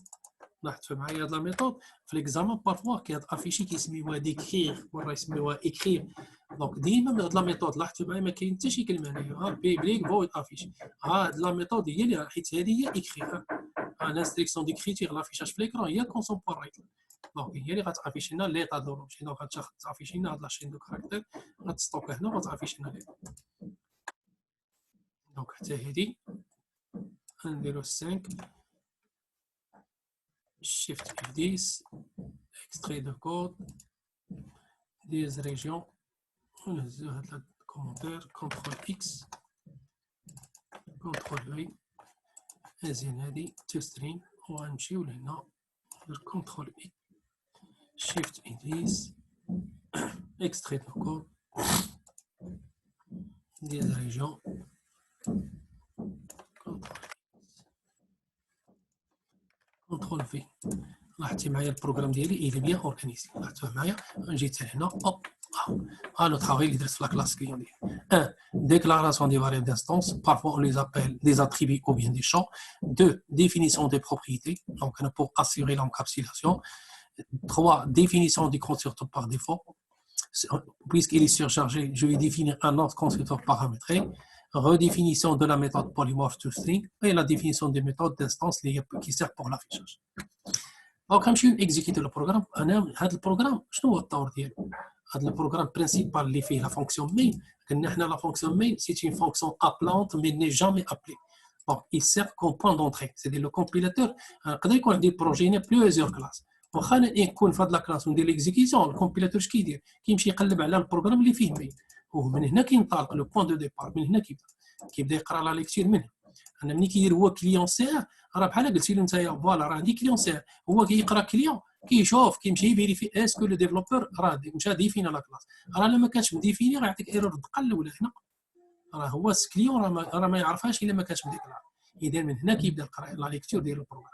لاحظتوا معايا هاد لا ميثود في ليكزامان بارفوا كيافيشي كيسميوها ديكريغ مره يسميوها اكريغ. دونك ديما هاد لا ميثود لاحظتوا معايا ما كاين حتى شي كلمه هنايا بيبليك فويد افيشي. هاد لا ميثود هي اللي حيت هذه هي اكريغ l'instruction d'écriture l'affichage في l'écran هي كونسومبوريت. دونك هي اللي غتافيشي لنا ليطا دو لوبجي. دونك غتافيشي لنا هاد لاشين دو كاركتير غتستوكا هنا وغتافيشي لنا ليطا. دونك حتى هادي نديرو 5 shift F10 extrait de code des régions ونهزو هاد الكومونتير كونترول اكس كونترول في هازين هادي تو سترينغ وغنمشيو لهنا كونترول اي شيفت 10 extrait de code des régions. CTRL V. لاحظتي معايا البروغرام ديالي il est bien organisé. لاحظتوه معايا جيت هنا هوب le travail اللي درت في la classe client ديالي. 1. Déclaration des variables d'instance, parfois on les appelle des attributs ou bien des champs. 2. Définition des propriétés, donc pour assurer l'encapsulation. 3. Définition du constructeur par défaut. Puisqu'il est surchargé, je vais définir un autre constructeur paramétré. Redéfinition de la méthode polymorphe to string et la définition des méthodes d'instance qui servent pour l'affichage. Donc, quand je vais exécuter le programme, هذا البروغرام شنو هو الطور ديالو؟ هذا البروغرام برينسيبال اللي فيه لا فونكسيون main. قلنا حنا لا فونكسيون main c'est une fonction appelante mais n'est jamais appelée. Donc, il sert comme point d'entrée. C'est-à-dire le compilateur يقدر يكون عندي بروجي هنا plusieurs classes. واخا انا يكون في هذه الكلاس وندير ليكزيكسيون الكومبيلاتور اش كيدير؟ كيمشي يقلب على البروغرام اللي فيه main. ومن هنا كينطلق لو بوين دو ديبار. من هنا كيبدا يقرا لا ليكتور منه. انا ملي كيدير هو كليون سي راه بحال قلتي له نتايا فوالا راه عندي كليون سي هو كيقرا كليون كيشوف كيمشي يفيريفي اسكو لو ديفلوبور راه مشى ديفينا لا كلاس راه الا ما كانش مديفيني راه يعطيك ايرور دقه الاولى هنا راه هو كليون راه ما يعرفهاش الا ما كانش مديكلار. اذا من هنا كيبدا يقرا لا ليكتور ديال البروغرام.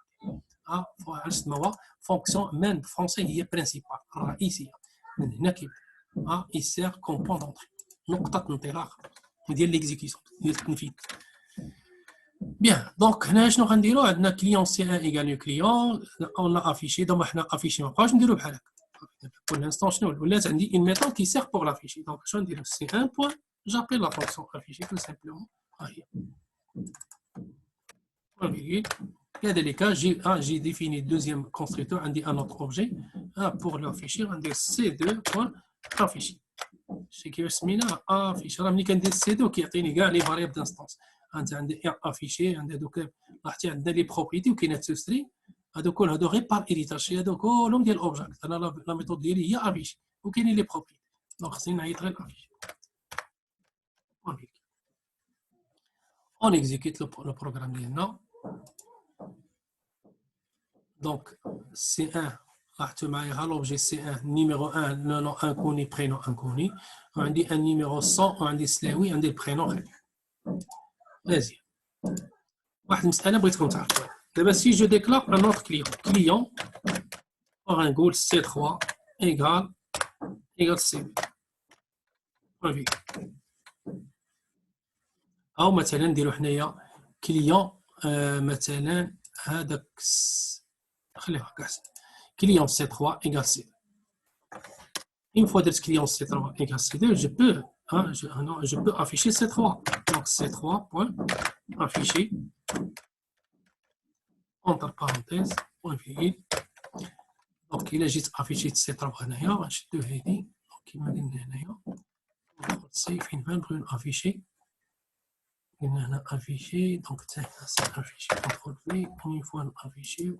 عرفت ما هو فونكسيون مان فرونسي هي برينسيبال الرئيسيه. من هنا كيبدا يسير كوم بوين دونطري نقطه انطلاق ديال ليكزيكسيون ديال التنفيذ. Bien, donc, nous avons un client C1 égale client, on l'a affiché, donc on a affiché. Pour l'instant, une méthode qui sert pour l'afficher. Donc, je vais dire C1 point, j'appelle la fonction afficher tout simplement. Il y a des cas, j'ai défini le deuxième constructeur, on dit un autre objet. Pour l'afficher, on dit C2 point afficher. Ce qui est afficher. On dit C2 qui a les variables d'instance. عندي افيشي عندي دوك لاحظتي عندنا لي بروبريتي وكاينه تستري هادو كل هادو غير بار هيريتاج هادو كلهم ديال اوبجيكت. انا لا ميثود ديالي هي افيشي وكاينين لي بروبريتي دونك خصني نعيط غير افيشي. اون اكزيكيت لو بروغرام ديالنا. دونك سي 1 لاحظتوا معايا ها لوبجي سي 1 نيميرو 1 لو نو انكوني برينو انكوني وعندي ان نيميرو 100 وعندي سلاوي عندي البرينو غير مزيان. واحد المسألة بغيتكم تعرفوها دابا سي جو ديكلار ان اوتر كليون غنقول سي 3 ايكال سي بي او مثلا نديرو حنايا كليون مثلا هذاك خليوها كاع كليون سي 3 ايكال سي. Une fois درت كليون سي 3 ايكال سي 2 je peux afficher C3. Donc C3 point afficher entre parenthèses point virgule. Donc il a juste affiché C3 هنايا غنشدو هادي كيما قلنا هنايا سي فين ما نبغيو نافيشي قلنا هنا افيشي دونك حتى هنا سي افيشي كونترول في اون فوا نافيشيو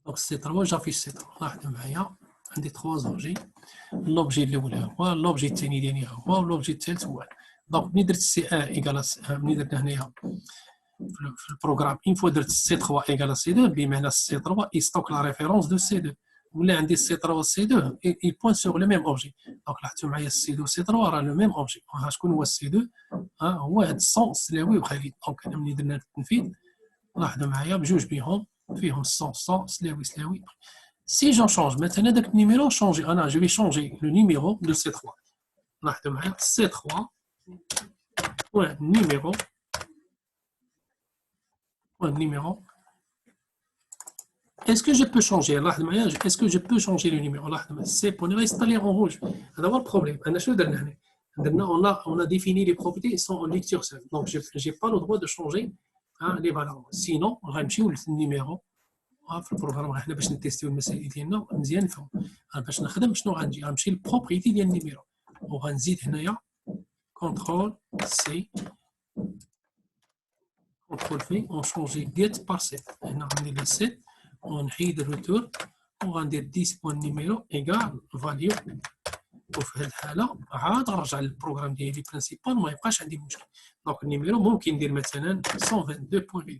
دونك C3 جافيش C3 لاحظوا معايا عندي 3 زوجي لوبجي الاول هو لوبجي الثاني ديالي هو لوبجي الثالث هو. دونك ملي درت سي 1 ايكال ملي درت هنايا في البروغرام اون فوا درت سي 3 ايكال سي 2 بمعنى سي 3 يستوك لا ريفيرونس دو سي 2 ولا عندي سي 3 و سي 2 اي بوين سور لو ميم اوبجي. دونك لاحظتوا معايا سي 2 و سي 3 راه لو ميم اوبجي. شكون هو سي 2 هو هاد الصون سلاوي وخالد. دونك انا ملي درنا التنفيذ لاحظوا معايا بجوج بهم فيهم الصون سلاوي. Si j'en change, maintenant, le numéro change. Je vais changer le numéro de C3. C3, point numéro. Est-ce que je peux changer? Est-ce que je peux changer le numéro? C'est pour rester en rouge. D'abord, le problème. On a défini les propriétés sont en lecture seule. Donc, je n'ai pas le droit de changer les valeurs. Sinon, on va le numéro. في البروغرام حنا باش نتيستيو المسائل ديالنا مزيان نفهم باش نخدم شنو غنمشي للبروبريتي ديال النيميرو وغنزيد هنايا كونترول سي كونترول في ونشونجي جيت بار سيت. هنا غندير 7 ونحيد الروتور وغندير 10 بوان نيميرو ايكال فاليو وفي هذه الحاله عاد غنرجع للبروغرام ديالي برينسيبال ما يبقاش عندي مشكل. دونك النيميرو ممكن ندير مثلا 122 بوان.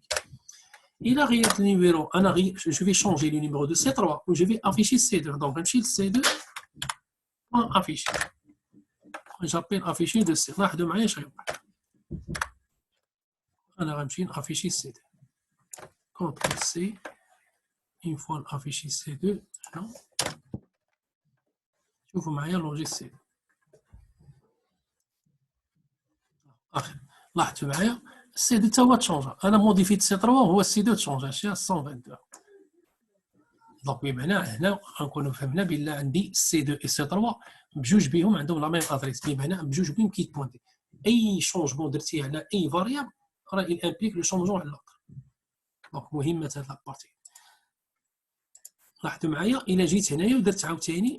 Il a le numéro, je vais changer le numéro de C3 ou je vais afficher C2. Donc, je vais C2 en afficher. J'appelle afficher de C. واحد معايا شغل. أنا غنمشي afficher C2. CTRL C. Une fois affiché C2, non. شوفوا معايا لوجيك C2. لاحظتوا معايا C2 تا هو تشونجا. أنا موديفيت C3 هو C2 تشونجا ماشي 122. دونك بمعنى هنا غنكونوا فهمنا بلا عندي C2 و C3 بجوج بهم عندهم لا ميم ادريس، بمعنى بجوج بهم كيتبوينتي. اي شونجمون درتيه على اي فاريابل راه il implique لو شونجمون على لوطر. دونك مهمه هاد لابارتي. لاحظوا معايا الا جيت هنايا ودرت عاوتاني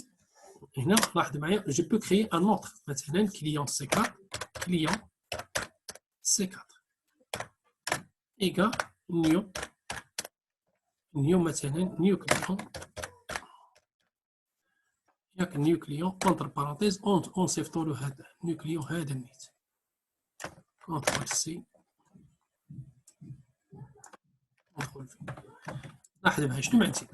هنا، لاحظوا معايا جو بو كريي ان اوتر مثلا كليون سي 4 كليون سي 4 ايكال نيو مثلا نيو كليون ياك نيو كليون كونتر بارونتيز اون صيفطولو هذا نيو كليون هذا النيت كونتر سي ندخل فيه. لاحظوا معايا شنو معناتي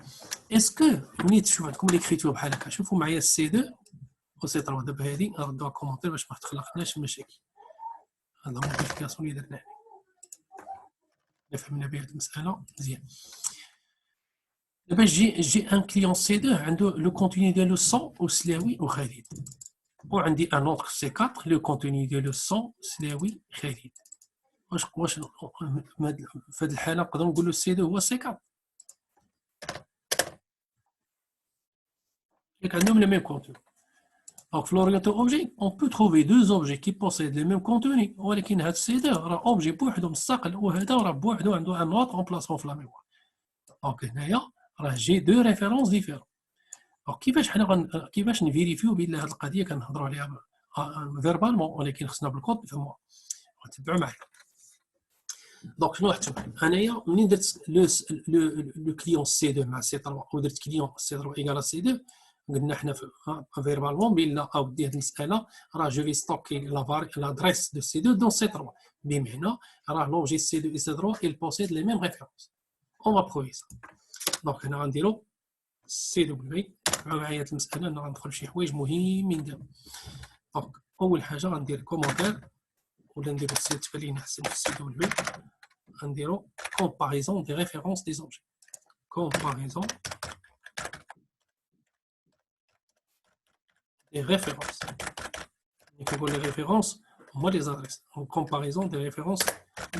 اسكو ملي تشوف عندكم ليكريتور بحال هكا شوفوا معايا سي 2 و سي 3 دابا هادي نردوها كومونتير باش ما تخلقناش مشاكل. هذا موديفيكاسيون اللي درنا فهمنا بها هاد المساله مزيان. دابا جي ان كليون سي 2 عنده لو كونتوني ديالو 100 وسلاوي وخالد، وعندي ان اوتر سي 4 لو كونتوني ديالو 100 سلاوي خالد. واش في هاد الحاله نقدروا نقولوا سي 2 هو سي 4 ياك عندهم لي ميم كونتوني. Donc, l'orienté objet, on peut trouver deux objets qui possèdent le même contenu, ولكن هاد سي 2 راه اوبجي بوحدو مستقل وهذا راه بوحدو عنده ان اوتر امبلاسمون في لا ميموار. دونك هنايا راه جي دو ريفيرونس ديفيرون. دونك كيفاش نفيريفيو بلي هاد القضيه كنهضروا عليها فيربالمون ولكن خصنا بالكود نفهموها وتبعوا معايا. دونك شنو حتى انايا منين درت لو كليون سي 2 مع سي 3 ودرت كليون سي 3 ايكال سي 2 قلنا حنا فيربالمون بلا اودي هاد المساله راه جو في ستوكي لادريس دو سي 2 دون سي 3 بمعنى راه لوجي سي 2 و سي 3 il possède les mêmes références. on va prouver ça. دونك هنا غنديرو سي دبليو معايا هاد المساله انا غندخل شي حوايج مهمين دابا. دونك اول حاجه غندير كومونتير ولا نديرو السي تبان لينا احسن في السي دبليو. غنديرو comparaison des références des objets. comparaison des références. Et quand les références, moi les adresses. En comparaison des références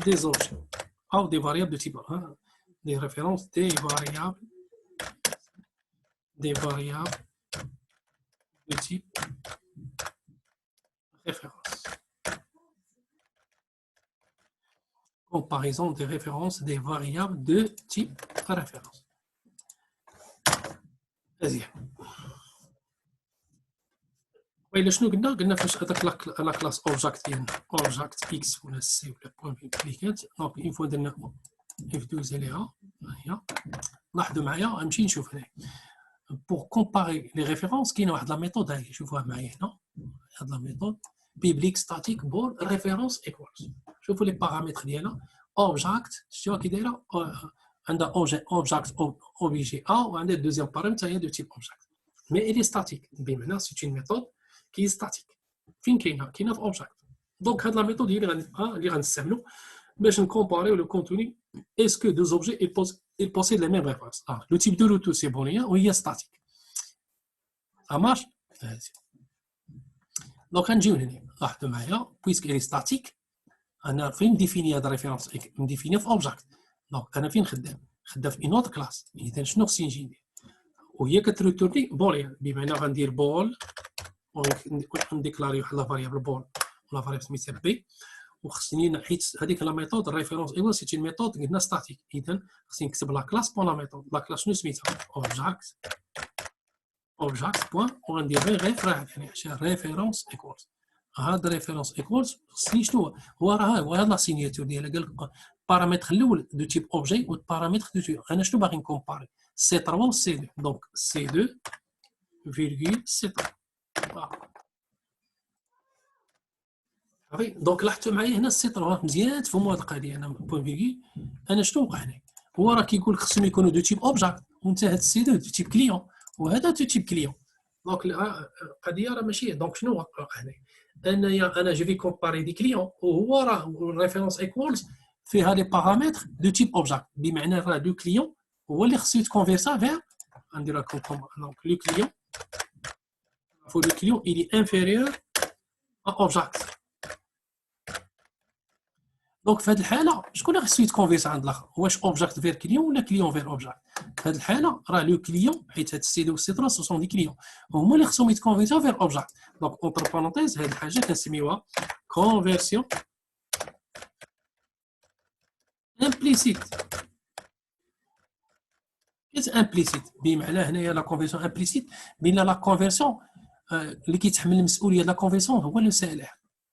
des objets. Ou des variables de type 1. Des références des variables de type référence. Comparaison des références des variables de type référence. Vas-y. وإلا شنو قلنا فاش هذاك لا كلاس اوبجاكت ديالنا اوبجاكت اكس ولا سي ولا بوين بليكات. دونك اون فوا درنا اف 12 عليها هي لاحظوا معايا غنمشي نشوف هنا بور كومباري لي ريفيرونس كاينه واحد لا ميثود هاهي شوفوها معايا هنا هاد لا ميثود بيبليك ستاتيك بور ريفيرونس ايكوالز. شوفوا لي بارامتر ديالها اوبجاكت شتوها كي دايره عندها اوبجاكت اوبجي ا وعندها دوزيام بارامتر هي دو تيب اوبجاكت مي إلي ستاتيك بمعنى سي اون ميثود كي ستاتيك. فين كاينه في اوبجاكت. دونك هاد لا ميثود هي اللي غنستعملوا باش نكومباريو لو كونتوني اسكو دوز اوبجي ils possèdent les mêmes références. Le type de retour c'est bon ou il est statique. Ça marche. Donc غنجيو هنا لاحظوا معايا puisque elle est statique انا فين ديفيني هاد الريفيرونس مديفيني في اوبجاكت. دونك انا فين خدام في اون اوتر كلاس. اذا شنو خصني نجي ندير وهي كتريتورني بول بمعنى غندير بول ونديكلاري واحد لا فاريابل بول ولا فاريابل سميتها بي وخصني حيت هذيك لا ميثود الريفيرونس ايوا سيتي ميثود قلنا ستاتيك. اذا خصني نكتب لا كلاس بون لا ميثود. لا كلاس شنو سميتها اوبجاكت بوان وغندير غير راه يعني ريفيرونس ايكوالز. هاد ريفيرونس ايكوالز خصني شنو هو راه هو هاد لا سينياتور ديالها قال لك بارامتر الاول دو تيب اوبجي والبارامتر دو تيب. انا شنو باغي نكومباري سي 3 و سي 2. دونك سي 2 فيرغول سي 3. صافي. دونك لاحظتوا معايا هنا السي 3 مزيان تفهموا هاد القضيه. انا بوين فيغي انا شنو وقع هنا هو راه كيقول لك خصهم يكونوا دو تيب اوبجاكت وانت هاد السي دو تيب كليون وهذا دو تيب كليون. دونك القضيه راه ماشي دونك شنو هو هنا انا جو في كومباري دي كليون وهو راه الريفيرونس ايكوالز فيها لي بارامتر دو تيب اوبجاكت بمعنى راه لو كليون هو اللي خصو يتكونفيرسا فيغ ندير لكم دونك لو كليون فو لو كليون il est inférieur à object. دونك في هذه الحاله شكون اللي خصو يتكونفيرس عند الاخر واش اوبجاكت فير كليون ولا كليون فير اوبجاكت. في هذه الحاله راه لو كليون حيت هاد السي دو والسي 3 سو سون دي كليون هما اللي خصهم يتكونفيرسيو فير اوبجاكت. دونك اونتر بارونتيز هذه الحاجه كنسميوها كونفيرسيون امبليسيت. كاين امبليسيت بمعنى هنايا لا كونفيرسيون امبليسيت بين لا كونفيرسيون اللي كيتحمل المسؤوليه لا كونفيرسيون هو لو سي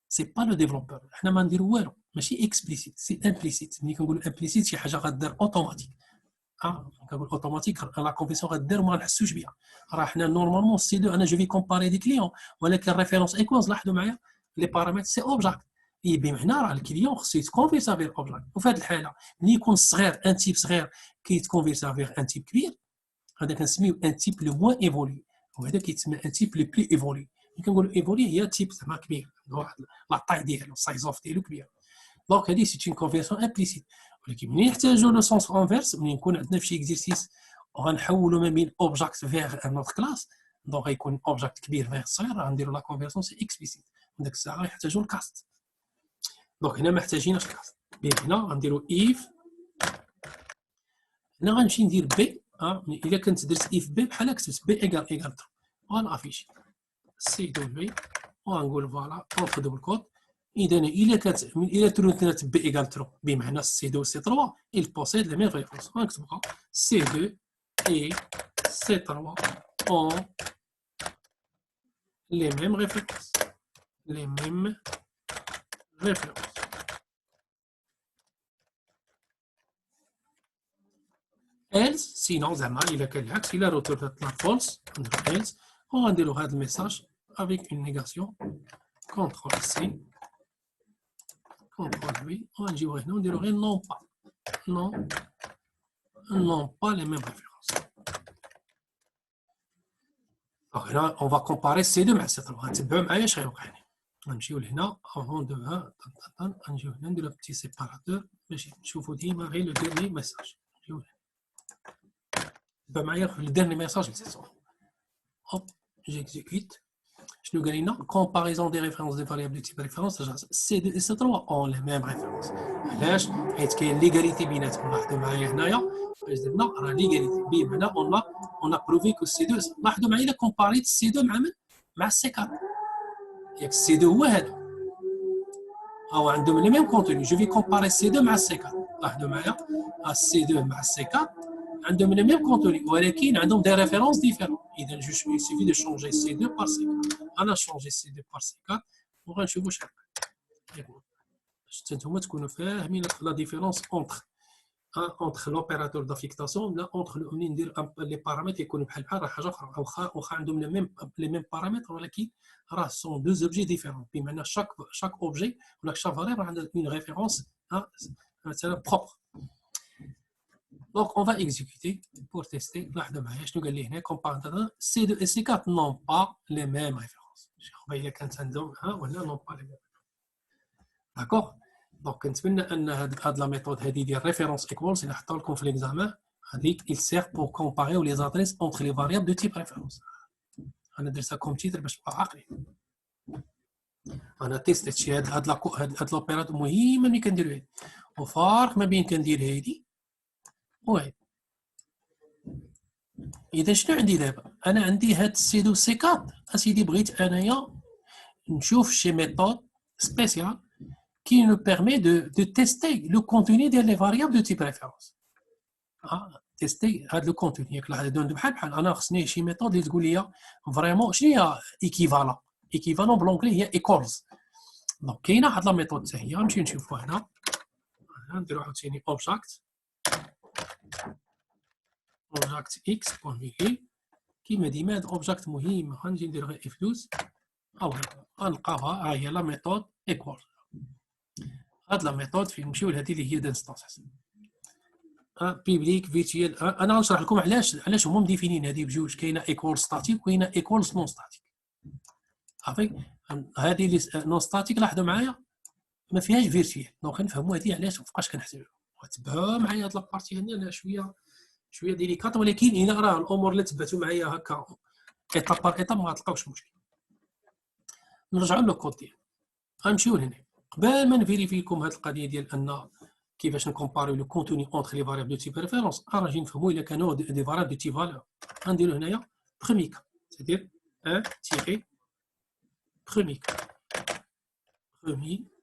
سي با لو ديفلوبور. حنا ما نديرو والو ماشي اكسبليسيت سي امبليسيت. ملي كنقولوا امبليسيت شي حاجه غدير اوتوماتيك كنقول اوتوماتيك لا كونفيرسيون غدير وما نحسوش بها. راه حنا نورمالمون سي دو انا جو في كومباري دي كليون ولكن الريفيرونس ايكوالز لاحظوا معايا لي بارامتر سي اوبجاكت بمعنى راه الكليون خصو يتكونفيرسا فيغ اوبجاكت. وفي هذه الحاله ملي يكون صغير ان تيب صغير كيتكونفيرسا فيغ ان تيب كبير هذا كنسميو ان تيب لو موان ايفولي وهذا كيتسمى ان تيب لو بلي ايفولي. ملي كنقولوا ايفولي هي تيب زعما كبير واحد لا طاي ديالو سايز اوف ديالو كبير. دونك هذه سي اون كونفيرسيون امبليسيت. ولكن ملي نحتاجوا لو سونس انفيرس ملي نكون عندنا في شي اكزرسيس وغنحولوا ما بين اوبجاكت فيغ ان اوتر كلاس دونك غيكون اوبجاكت كبير فيغ صغير غنديروا لا كونفيرسيون سي اكسبليسيت. ديك الساعه غيحتاجوا الكاست. دونك هنا ما احتاجيناش كاست هنا غنديروا ايف. هنا غنمشي ندير بي الا كنت درت اف بي بحال كتبت بي ايكال ايكال 3 غنافيشي سي دبليو وغنقول فوالا اونتر دوبل كود. اذا الا ترونت بي ايكال 3 بمعنى سي 2 سي 3 il possède les mêmes références. غنكتبوها سي 2 et سي 3 ont les mêmes références les mêmes références. else sinon زعما الا كان العكس الا روتورت لا فولس نديرو else وغنديرو هذا الميساج avec une négation contrôle C contrôle V وغنجيو هنا ونديرو غير non pas non pas les mêmes références. Donc là on va comparer C2 مع C3 غنتبعوا معايا اش غيوقع هنا. غنمشيو لهنا avant de غنجيو هنا نديرو بتي سيباراتور باش نشوفوا ديما غير لو ديرني ميساج. نجيو هنا تبع معايا في الديرني ميساج hop j'exécute. Je nous gagne comparaison des références des variables de type référence C2 et C3 ont les mêmes références. علاش حيت كاين ليغاليتي بيناتهم. لاحظوا معايا هنايا فاش درنا راه ليغاليتي بمعنى on a prouvé que C2 لاحظوا معايا كومباريت C2 مع من مع C4 ياك C2 هو هذا او عندهم لي ميم كونتوني. جو في كومباري C2 مع C4 لاحظوا معايا C2 مع C4 عندهم لي ميم كونتوني ولكن عندهم دي ريفيرونس ديفيرون. اذا جو سيفي دو شونجي C2 par C4 انا شونجي C2 par C4 وغنشوفوا واش غيكون حتى نتوما تكونوا فاهمين لا ديفيرونس اونتر لوبيراتور دافيكتاسيون لا اونتر منين ندير لي بارامتر يكونوا بحال راه حاجه اخرى واخا عندهم لي ميم بارامتر ولكن راه سون دو اوبجي ديفيرون بمعنى شاك اوبجي ولا شاك فاريبل عندها اون ريفيرونس مثلا بروبر. Donc on va exécuter pour tester. لاحظوا معايا شنو قال لي هنا comparateur C2 et C4 n'ont pas les mêmes références. الا كانت عندهم ولا non pas les mêmes. D'accord. Donc كنتمنى ان هاد لا ميثود هذه ديال référence equals اللي حطوا لكم في l'examen هذيك il sert pour comparer les adresses entre les variables de type référence. انا درتها كوم تيتر باش تبقى عاقلين. انا تيستيت شي هاد لوبيراتور مهمه ملي كنديرو هادي وفارق ما بين كندير هادي وهادي. اذا شنو عندي دابا انا عندي هاد سي 2 سي 4 اسيدي بغيت انايا نشوف شي ميثود سبيسيال qui nous permet de tester le contenu des variables de type référence. Tester le contenu. أنا خصني شي méthode اللي تقول لي vraiment شنو هي équivalent. Équivalent بالانجلي هي equals. دونك كاينه واحد لا ميثود حتى هي نمشيو نشوفوها هنا. نديرو عاوتاني object x.v كيما ديما هاد object مهم غنجي ندير غير f12 غنلقاوها هي لا بيبليك فيرتوال. انا غنشرح لكم علاش هما مديفينين هذه بجوج، كاينه ايكوال ستاتيك وكاينه ايكوال نون ستاتيك. صافي هذه اللي نون ستاتيك لاحظوا معايا ما فيهاش فيرتوال، دونك نفهموا هذه علاش مابقاش كنحتاجوها. وتبعوا معايا هاد لابارتي هنا انا شويه ديليكات، ولكن الا راه الامور اللي تبعتوا معايا هكا ايطاب بار ايطاب ما غتلقاوش مشكل. نرجعوا للكود ديالنا، غنمشيو لهنا قبل ما نفيريفي لكم هاد القضيه ديال ان كيفاش نكومباريو لو كونتوني اونتر لي فاريابل دو تيب ريفيرونس. راه جاي نفهموا الا كانوا دي فاريابل دو تيب فالور. غنديرو هنايا بروميي كا، سيدير ان تيري بروميي كا، بروميي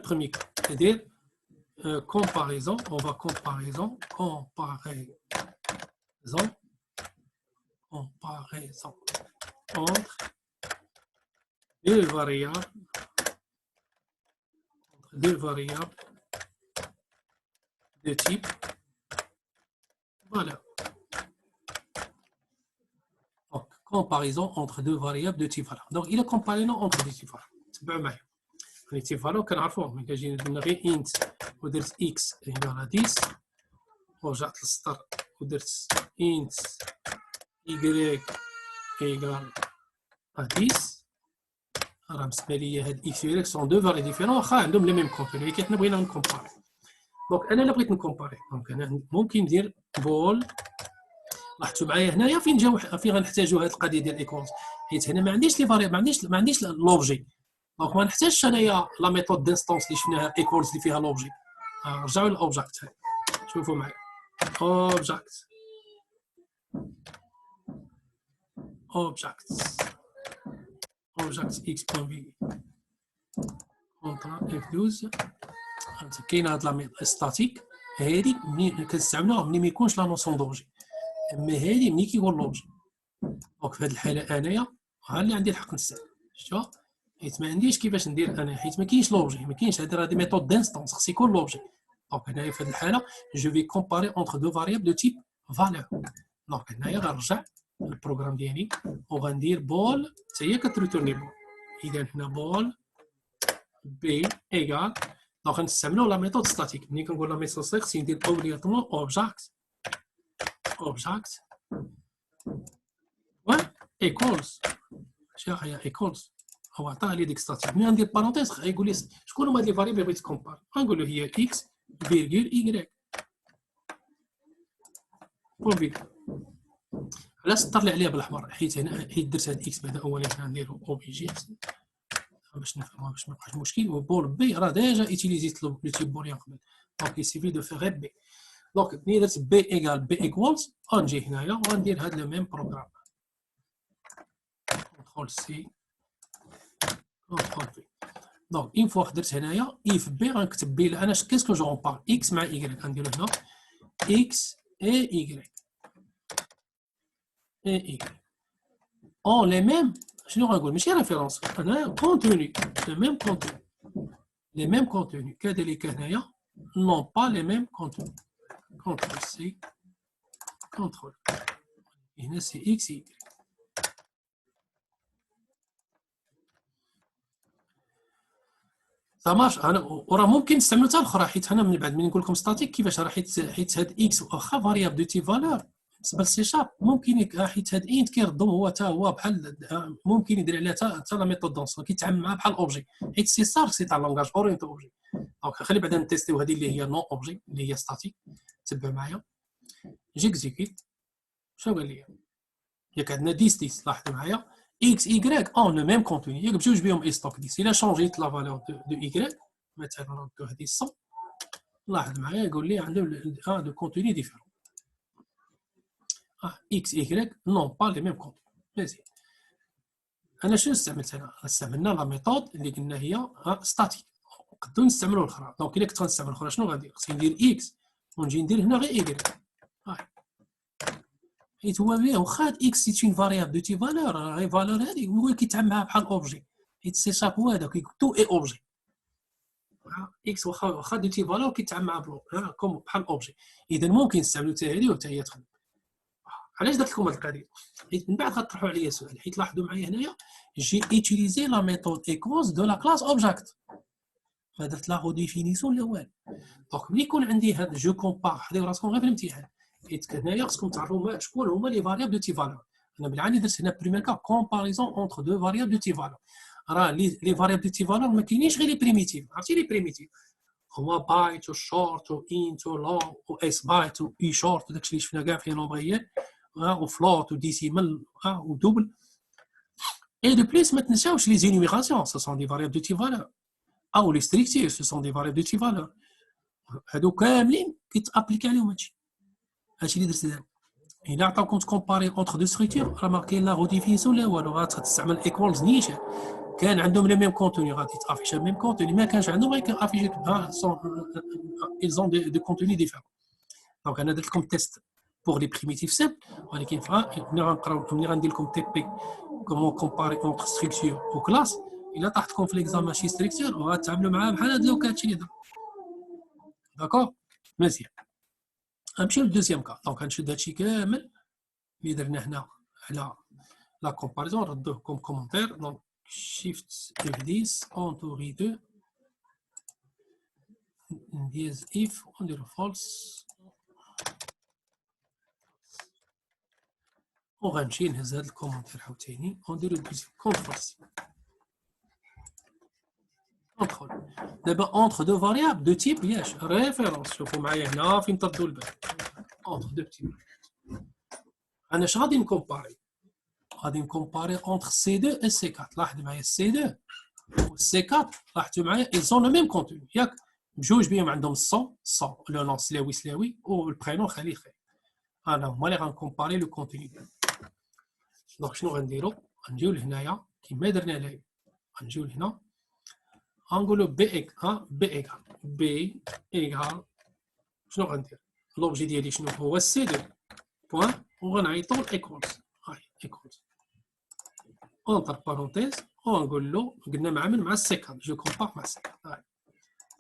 premier cas, c'est-à-dire comparaison, on va comparaison entre deux variables de type valeur. Donc, comparaison entre deux variables de type valeur. Donc, il est comparaison entre deux types valeurs. C'est pas mal. Les types valeurs كنعرفوهم، ملي كنجي ندير غير int ودرت x égale 10 ورجعت للسطر ودرت int y égale 10 راه مسمى ليا هاد x و y سون دو فالي ديفيرون واخا عندهم لي ميم كونتوني، ولكن حنا بغينا نكومباري. دونك انا الا بغيت نكومباري دونك انا ممكن ندير بول. لاحظتوا معايا هنايا فين غنحتاجوا هاد القضيه ديال ايكونز، حيت هنا ما عنديش لي فاريابل، ما عنديش لوبجي، دونك ما نحتاجش انايا لا ميثود دانستونس اللي شفناها ايكوالز اللي فيها لوبجي. رجعوا للاوبجيكت، شوفوا معايا اوبجيكت x point v كونترا f12. كاينه هاد لا ميثود ستاتيك، هادي ملي كنستعملوها ملي ما يكونش لا نوسيون دوبجي، اما هادي ملي كيكون لوبجي. دونك في هاد الحاله انايا ها اللي عندي الحق نستعمل، شتو حيت ما عنديش كيفاش ندير انا، حيت ما كاينش لوبجي، ما كاينش هادي ميثود دانستونس، خص يكون لوبجي. دونك هنايا في هاد الحاله جو في كومباري اونتر دو فاريابل دو تيب فالور. دونك هنايا غنرجع للبروغرام ديالي وغندير بول حتى هي كتريتورني بول. اذا هنا بول بي ايكال، دونك غنستعملو لا ميثود ستاتيك. ملي كنقول لا ميثود ستاتيك خصني ندير اوبليغاتومون اوبجيكت و ايكولز. شنو هي ايكولز؟ هو عطاها لي ديك ستاتيك. ملي غندير بارونتيز غيقول لي شكون هما هاد لي فاريبل اللي بغيت تكومبار، غنقول له هي اكس فيرغول ايكغيك بوين. علاش سطر لي عليها بالاحمر؟ حيت درت هاد اكس بعدا اولا غنديرو او بي جي باش نفهموها باش ما يبقاش مشكل. وبول بي راه ديجا ايتيليزيت لو تيب بوليان قبل، دونك يسيفي دو فيغ بي. دونك ملي درت بي ايكال بي ايكوالز غنجي هنايا وغندير هاد لو ميم بروغرام كونترول سي كونترول في. دونك اون فوا درت هنايا اف بي غنكتب بي انا كيسكو جو كومبار اكس مع ايكغيك. غنديرو هنا اكس اي ايكغيك اون لي ميم. شنو غنقول؟ ماشي ريفيرونس، انا كونتوني لي ميم كونتوني كذلك هنايا نون با لي ميم كونتوني. كونترول سي كونترول هنا سي اكس اي. مارش. انا وراه ممكن نستعملو حتى الاخرى، حيت انا من بعد ملي نقول لكم ستاتيك كيفاش راه حيت هاد اكس واخا فاريابل دو تي فالور بالنسبه للسي شارب ممكن، حيت هاد انت كيردو هو حتى هو بحال ممكن يدير عليها حتى لا ميثود دونس كيتعامل معها بحال اوبجي، حيت سي صار سي تاع لونغاج اورينتو اوبجي. دونك خلي بعدا نتيستيو هذه اللي هي نون اوبجي اللي هي ستاتيك. تبع معايا جيكزيكيت. شنو قال لي؟ ياك عندنا 10 10 لاحظوا معايا اكس ايكغيك اون لو ميم كونتوني، ياك بجوج بهم اي ستوك 10. الا شونجيت لا فالور دو ايكغيك مثلا ردو هذه 100، لاحظ معايا يقول لي عندهم دو كونتوني ديفيرون. اكس ايكغيك نون با لي ميم كونتوني. مزيان. انا شنو استعملت هنا؟ استعملنا لا ميثود اللي قلنا هي ستاتيك، نقدروا نستعملوا الاخرى. دونك الا كنت غنستعمل الاخرى شنو غندير؟ خصني ندير اكس ونجي ندير هنا غير ايكغيك. حيت هو واخا اكس سي اون فاريابل دو تي فالور، غير فالور هذه هو كيتعامل معها بحال اوبجي، حيت سي شارب هو هذا كيقول تو اي اوبجي. اكس واخا دو تي فالور كيتعامل معها كوم بحال اوبجي. اذا ممكن نستعملوا حتى هذه وحتى هي تخدم. علاش درت لكم هذه القضيه؟ حيت من بعد غطرحوا عليا سؤال، حيت لاحظوا معايا هنايا جي ايتيليزي لا ميثود ايكوالز دو لا كلاس اوبجيكت. ما درت لا ريديفينيسيون لا والو. دونك ملي يكون عندي هاد جو كومبار، حداو راسكم غير في الامتحان، حيت هنايا خصكم تعرفوا شكون هما لي فاريابل دو تي فالور. انا بالعاني درت هنا بريمير كا كومباريزون اونتر دو فاريابل دو تي فالور. راه لي فاريابل دو تي فالور ما كاينينش غير لي بريميتيف، عرفتي لي بريميتيف هما بايت و شورت و انت و لونغ و اس بايت و اي شورت، داكشي اللي شفنا كاع في نومبريال و فلوت و ديسيمال و دوبل. اي دو بليس ما تنساوش لي زينيميغاسيون، سو سون دي فاريابل دو تي فالور، او لي ستريكتيف سو سون دي فاريابل دو تي فالور. هادو كاملين كيتابليكي عليهم هادشي اللي درت دابا. الا عطاوكم تكومباري اونتر دو ستركتور راه ما كاين لا ريديفينيسيون لا والو، غتستعمل ايكوالز نيشان. كان عندهم لي ميم كونتوني غادي تافيش ميم كونتوني، ما كانش عندهم غادي افيشي ايزون دو كونتوني ديفيرون. دونك انا درت لكم تيست بور لي بريميتيف سامبل، ولكن ملي غنقراو ملي غندير لكم تي بي كومون كومباري اونتر ستركتور و كلاس، الا طاحتكم في ليكزامان شي ستركتور وغتعاملوا معاه بحال هاد لو كاتشي اللي درت. داكور مزيان. غنمشيو للدوزيام كا. دونك غنشد هادشي كامل اللي درنا هنا على لا كومباريزون، ردوه كوم كومونتير. دونك شيفت F10 اونتوري 2 دياز اف ونديرو فولس، وغنمشي نهز هاد الكومونتير عاوتاني ونديرو دوزيام كونترول كونترول. دابا اونتر دو فاريابل دو تيب ياش ريفيرونس، شوفوا معايا هنا فين تردوا البال. اونتر دو تيب انا اش غادي نكومباري؟ غادي نكومباري اونتر سي 2 و سي 4. لاحظ معايا سي 2 و سي 4، لاحظتوا معايا ils ont le même contenu ياك، بجوج بهم عندهم الصون لو نون سلاوي والبرينون خليل. انا هما اللي غنكومباري لو كونتوني ديالهم. دونك شنو غنديرو؟ غنجيو لهنايا كيما درنا لهنا، غنجيو لهنا غنقولو بي ايكال شنو غندير؟ لوبجي ديالي شنو هو سي 2 بوان، وغنعيطو الايكوالز. هاي ايكوالز اونتر بارونتيز، ونقول له قلنا مع من؟ مع السيكان، جو كومبار مع السيكان.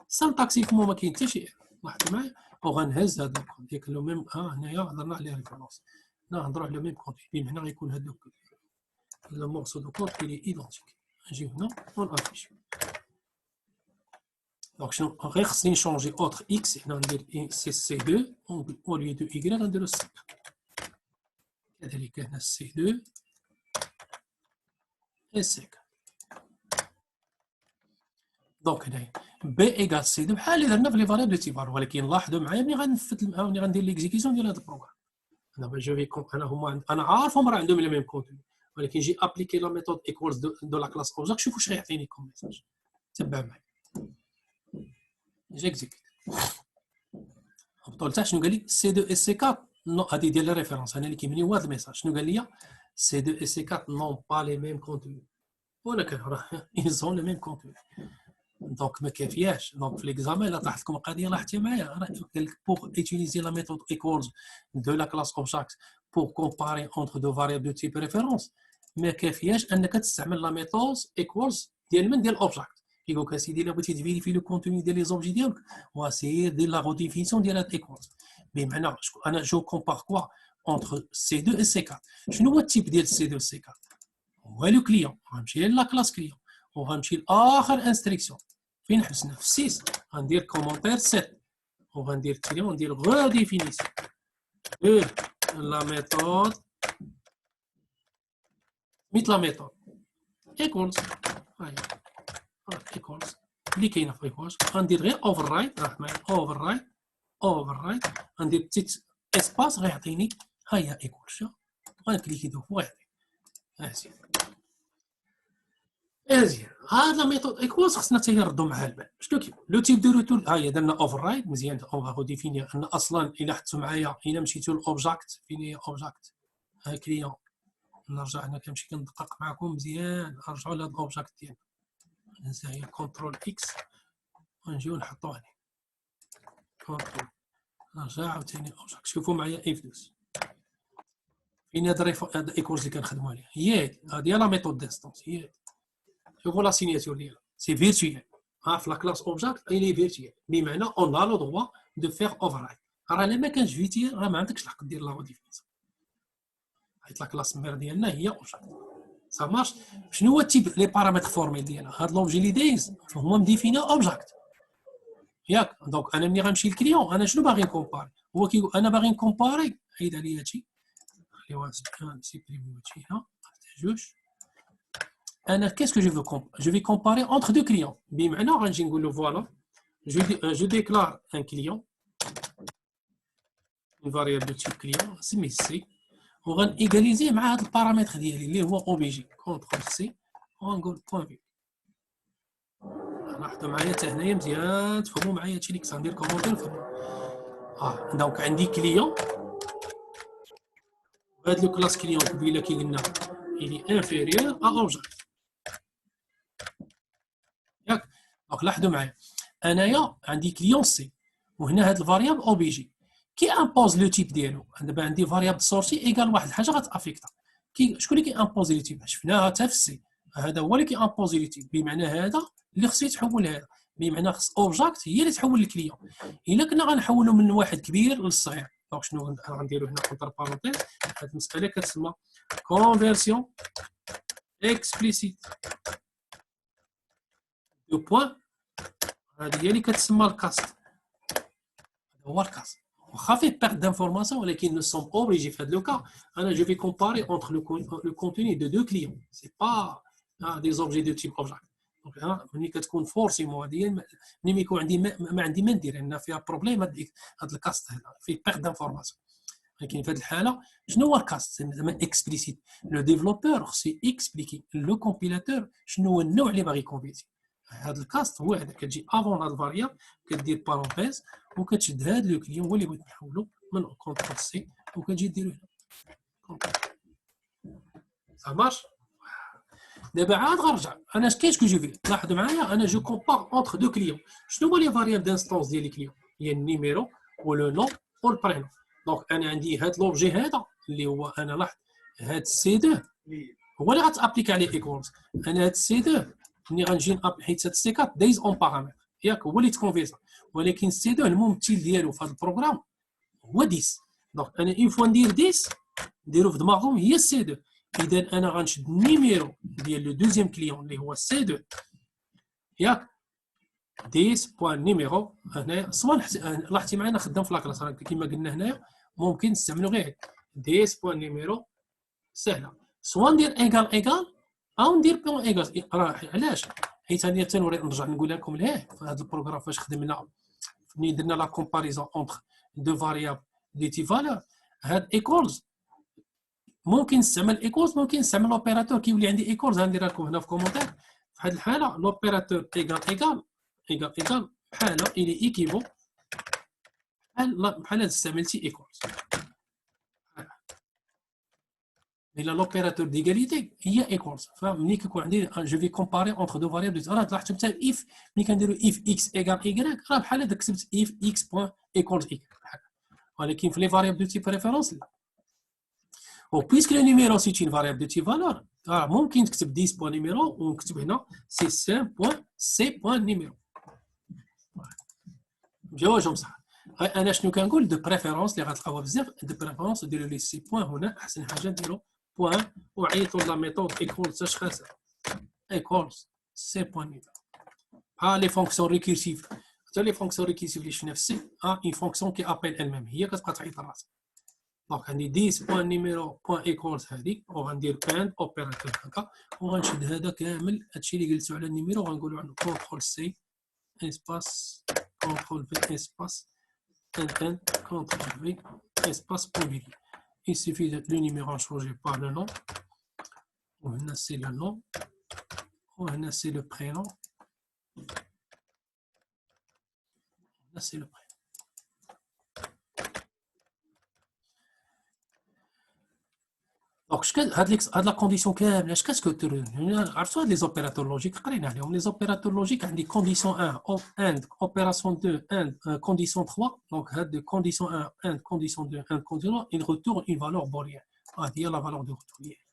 سانتاكسيكمون ما كاين حتى شي، لاحظتوا معايا. وغنهز هذا الكود ديك لو ميم. هنايا هضرنا على ريفيرونس، هنا نهضروا على ميم كونتي، بمعنى غيكون هذوك لو مورسو دو كود كي ايدونتيك. نجيو هنا ونافيشيو. دونك شنو غير خصني نشونجي اوتر اكس، هنا ندير سي 2 او ليو دو اي غنديرو سي. كذلك هنا سي 2 et sec. دونك هنايا بي ايكال سي 2 بحال اللي درنا في لي فاليبل دو تي فالور، ولكن لاحظوا معايا ملي غنفت ملي غندير ليكزيكسيون ديال هذا البروغرام. دابا جو في انا هما انا عارفهم راه عندهم لي ميم كونتوني، ولكن جي ابليكي لا ميثود ايكوالز دو لا كلاس اوبجيكت. شوفوا واش غيعطيني كوم ميساج، تبع معايا. جيكزيكيت هبطوا لتحت، شنو قال لي؟ سي 2 et سي 4 نو، هذه ديال الريفيرونس انا اللي كيهمني هو هذا الميساج. شنو قال لي؟ سي 2 et سي 4 نون با لي ميم كونتوني، ولكن راه ايزون لي ميم كونتوني. دونك ما كافياش. دونك في ليكزامان الا طاحت لكم القضيه لاحظتي معايا، راه قال لك بوغ utiliser la méthode equals de la classe object pour comparer entre deux variables de type référence، ما كافياش انك تستعمل لا ميثود equals ديال من؟ ديال الاوبجيكت. كيقول لك اسيدي الا بغيتي تفيريفي لو كونتوني ديال لي زوبجي ديالك، وسير دير لا ريديفينيسيون ديال هاد equals. بمعنى انا جو كومبار كوا entre C2 et C4. شنو هو التيب ديال C2 و C4؟ هو لو كليون. غنمشي لا كلاس كليون وغنمشي لاخر انستركسيون فين حبسنا في 6. غندير كومونتير 7 وغندير تري وندير ريديفينيسيون دو لا ميثود ميت لا ميثود ايكوالز. هاي ايكوالز اللي كاينه في ايكوالز. غندير غير اوفر رايت، راه معايا اوفر رايت غندير بتيت اسباس غيعطيني ها هي ايكوالز. غنكليكي دوك وغيعطيني مزيان. مزيان هاد لا ميثود ايكوالز خصنا حتى هي نردو معها البال. شنو كيقول لو تيب دو روتور؟ ها هي درنا اوفر رايت مزيان. اون فا ريديفينير ان اصلا الا حطيتو معايا الا مشيتو للاوبجيكت فين هي اوبجيكت ها كليون، نرجع هنا كنمشي كندقق معكم مزيان. نرجعوا لهاد الاوبجيكت ديالنا، ننسى هي كونترول اكس ونجيو نحطوه هنا كونترول، نرجع عاوتاني الاوبجيكت. شوفوا معايا اف 12 فين هاد ايكوالز اللي كنخدموا عليها. هي هادي لا ميثود ديستونس. هي شوفوا لا سينياتور ديالها سي فيرتويال. ها في لا كلاس اوبجيكت الي فيرتويال، بمعنى اون ا لو دروا دو فيغ اوفر رايت. راه الا ما كانش فيرتويال راه ما عندكش الحق دير لا ريديفينيسيون، حيت لا كلاس مير ديالنا هي اوبجيكت. سا مارش. شنو هو التيب لي بارامتر فورميل ديالها؟ هاد لوبجي اللي دايز هما مديفينا اوبجيكت، ياك دونك انا ملي غنمشي للكليون انا شنو باغي نكومباري هو كيقول انا باغي نكومباري عيد عليا هادشي خليوها سيبريمي هادشي هنا جوج انا كيسكو جو في كومباري اونتر دو كليون بمعنى غنجي نقول له فوالا جو ديكلار ان كليون une variable de type client سميه سي وغنيغاليزيه مع هذا البارامتر ديالي اللي هو او بي جي كونترول سي وغنقول بوين في لاحظوا معايا حتى هنايا مزيان تفهموا معايا هادشي اللي كنت غندير كومونتير فهموا دونك عندي كليون هاد لو كلاس كليون قبيله كي قلنا il est inférieur à object ياك دونك لاحظوا معايا انايا عندي كليون سي وهنا هاد الفاريابل او بي جي كي امبوز لو تيب ديالو دابا عندي فاريابل سورتي ايكال واحد الحاجه غتافيكتا شكون اللي كيامبوزي لو تيب شفناها حتى في السي هذا هو اللي كيامبوزي لو تيب بمعنى هذا اللي خصو يتحول هذا بمعنى خص اوبجاكت هي اللي تحول للكليون الا كنا غنحولوا من واحد كبير للصغير دونك شنو غنديروا هنا كونتر بارونتيز هذه المساله كتسمى كونفيرسيون اكسبليسيت دو بوين هذه هي اللي كتسمى الكاست هذا هو الكاست واخا فيه بيرت دانفورماسيون ولكن نو سوم اوبليجي في هذا لو كا انا جو في كومباري اونتر لو كونتوني دو دو كليون سي با دي زوبجي دو تيب اوبجاكت دونك ملي كتكون فورسيمون هذه ملي ما يكون عندي ما عندي ما ندير لان فيها بروبليم هذا الكاست هذا فيه بيرت دانفورماسيون لكن في هذه الحاله شنو هو الكاست زعما اكسبليسيت لو ديفلوبور خصو اكسبليكي لو كومبيلاتور شنو هو النوع اللي باغي يكونفيرتي هذا الكاست هو هذا كتجي افون هذا الفاريابل كدير بارونتيز وكتشد هذا لو كليون هو اللي بغيت نحولو من كونترول سي وكتجي ديرو هنا صا مارش دابا عاد غنرجع انا كاين شكون جو في لاحظوا معايا انا جو كومبار اونتر دو كليون شنو هما لي فاريابل دانستونس ديال لي كليون هي النيميرو ولو نو والبرينو دونك انا عندي هذا لوبجي هذا اللي هو انا لاحظ هذا سي 2 هو اللي غتابليك عليه ايكولز انا هذا سي 2 ملي غنجي حيت هاد سي 4 دايز اون بارامتر ياك هو اللي تكونفيرسا ولكن سي 2 الممثل ديالو في هذا البروغرام هو 10 دونك انا اون فوا ندير 10 نديرو في دماغهم هي سي 2 اذا انا غنشد النيميرو ديال لو دوزيام كليون اللي هو سي 2 ياك 10 بوان نيميرو هنا سواء لاحظتي معايا انا خدام في لاكلاس كما قلنا هنايا ممكن نستعملوا غير 10 بوان نيميرو سهله سواء ندير ايكال او ندير بوان ايكال راه علاش حيت انا نرجع نقول لكم ليه في هذا البروغرام فاش خدمنا ملي درنا لا كومباريزون اونتر دو فاريابل دي تي فالور هاد ايكولز ممكن نستعمل ايكولز ممكن نستعمل اوبيراتور كيولي عندي ايكولز غندير لكم هنا في كومونتير في هذه الحاله لوبيراتور ايكال بحال الى ايكيفو بحال استعملتي ايكولز الا لوبيراتور ديغاليتي هي ايكولز فملي كيكون عندي جو في كومباري اونتر دو فاريابل راه لاحظتوا حتى اف ملي كنديروا اف اكس ايكال اي راه بحال هذا كتبت اف اكس بوين ايكولز اي ولكن في لي فاريابل دو تيب ريفيرونس لا و بويسك لو نيميرو سي une variable de type valeur ممكن تكتب 10 بوين نيميرو ونكتب هنا سي 5 بوين سي بوين نيميرو جوجهم صح انا شنو كنقول دو بريفيرونس اللي غتلقاوها بزاف دو بريفيرونس ديروا لي سي بوين هنا احسن حاجه نديرو بوين وعيطوا لا ميثود ايكولز اش خاصها ايكولز سي بوين نيميرو لي فونكسيون ريكيرسيف حتى لي فونكسيون ريكيرسيف اللي شفنا في السي اون فونكسيون كي ابيل الميم هي كتبقى تعيط راسها دونك عندي 10 بوين نيميرو بوين ايكولز هذيك وغندير باند اوبيراتور هكا وغنشد هذا كامل هادشي اللي جلسوا على النيميرو غنقولوا عنده كونترول سي اسباس كونترول في اسباس ان كونترول في اسباس بوين il suffit de le numéro changer par le nom وهنا سي لو نون وهنا سي لو برينون وهنا سي لو برينون دونك هاد لا كونديسيون كامله اش كتكثر عرفتوا هاد لي زوبيراتور لوجيك قرينا عليهم لي زوبيراتور لوجيك عندي كونديسيون 1 اند اوبيراسيون 2 اند كونديسيون 3 دونك هاد كونديسيون 1 اند كونديسيون 2 اند كونديسيون il retourne une valeur بوليان هذه هي لا فالور دو روتور ديالي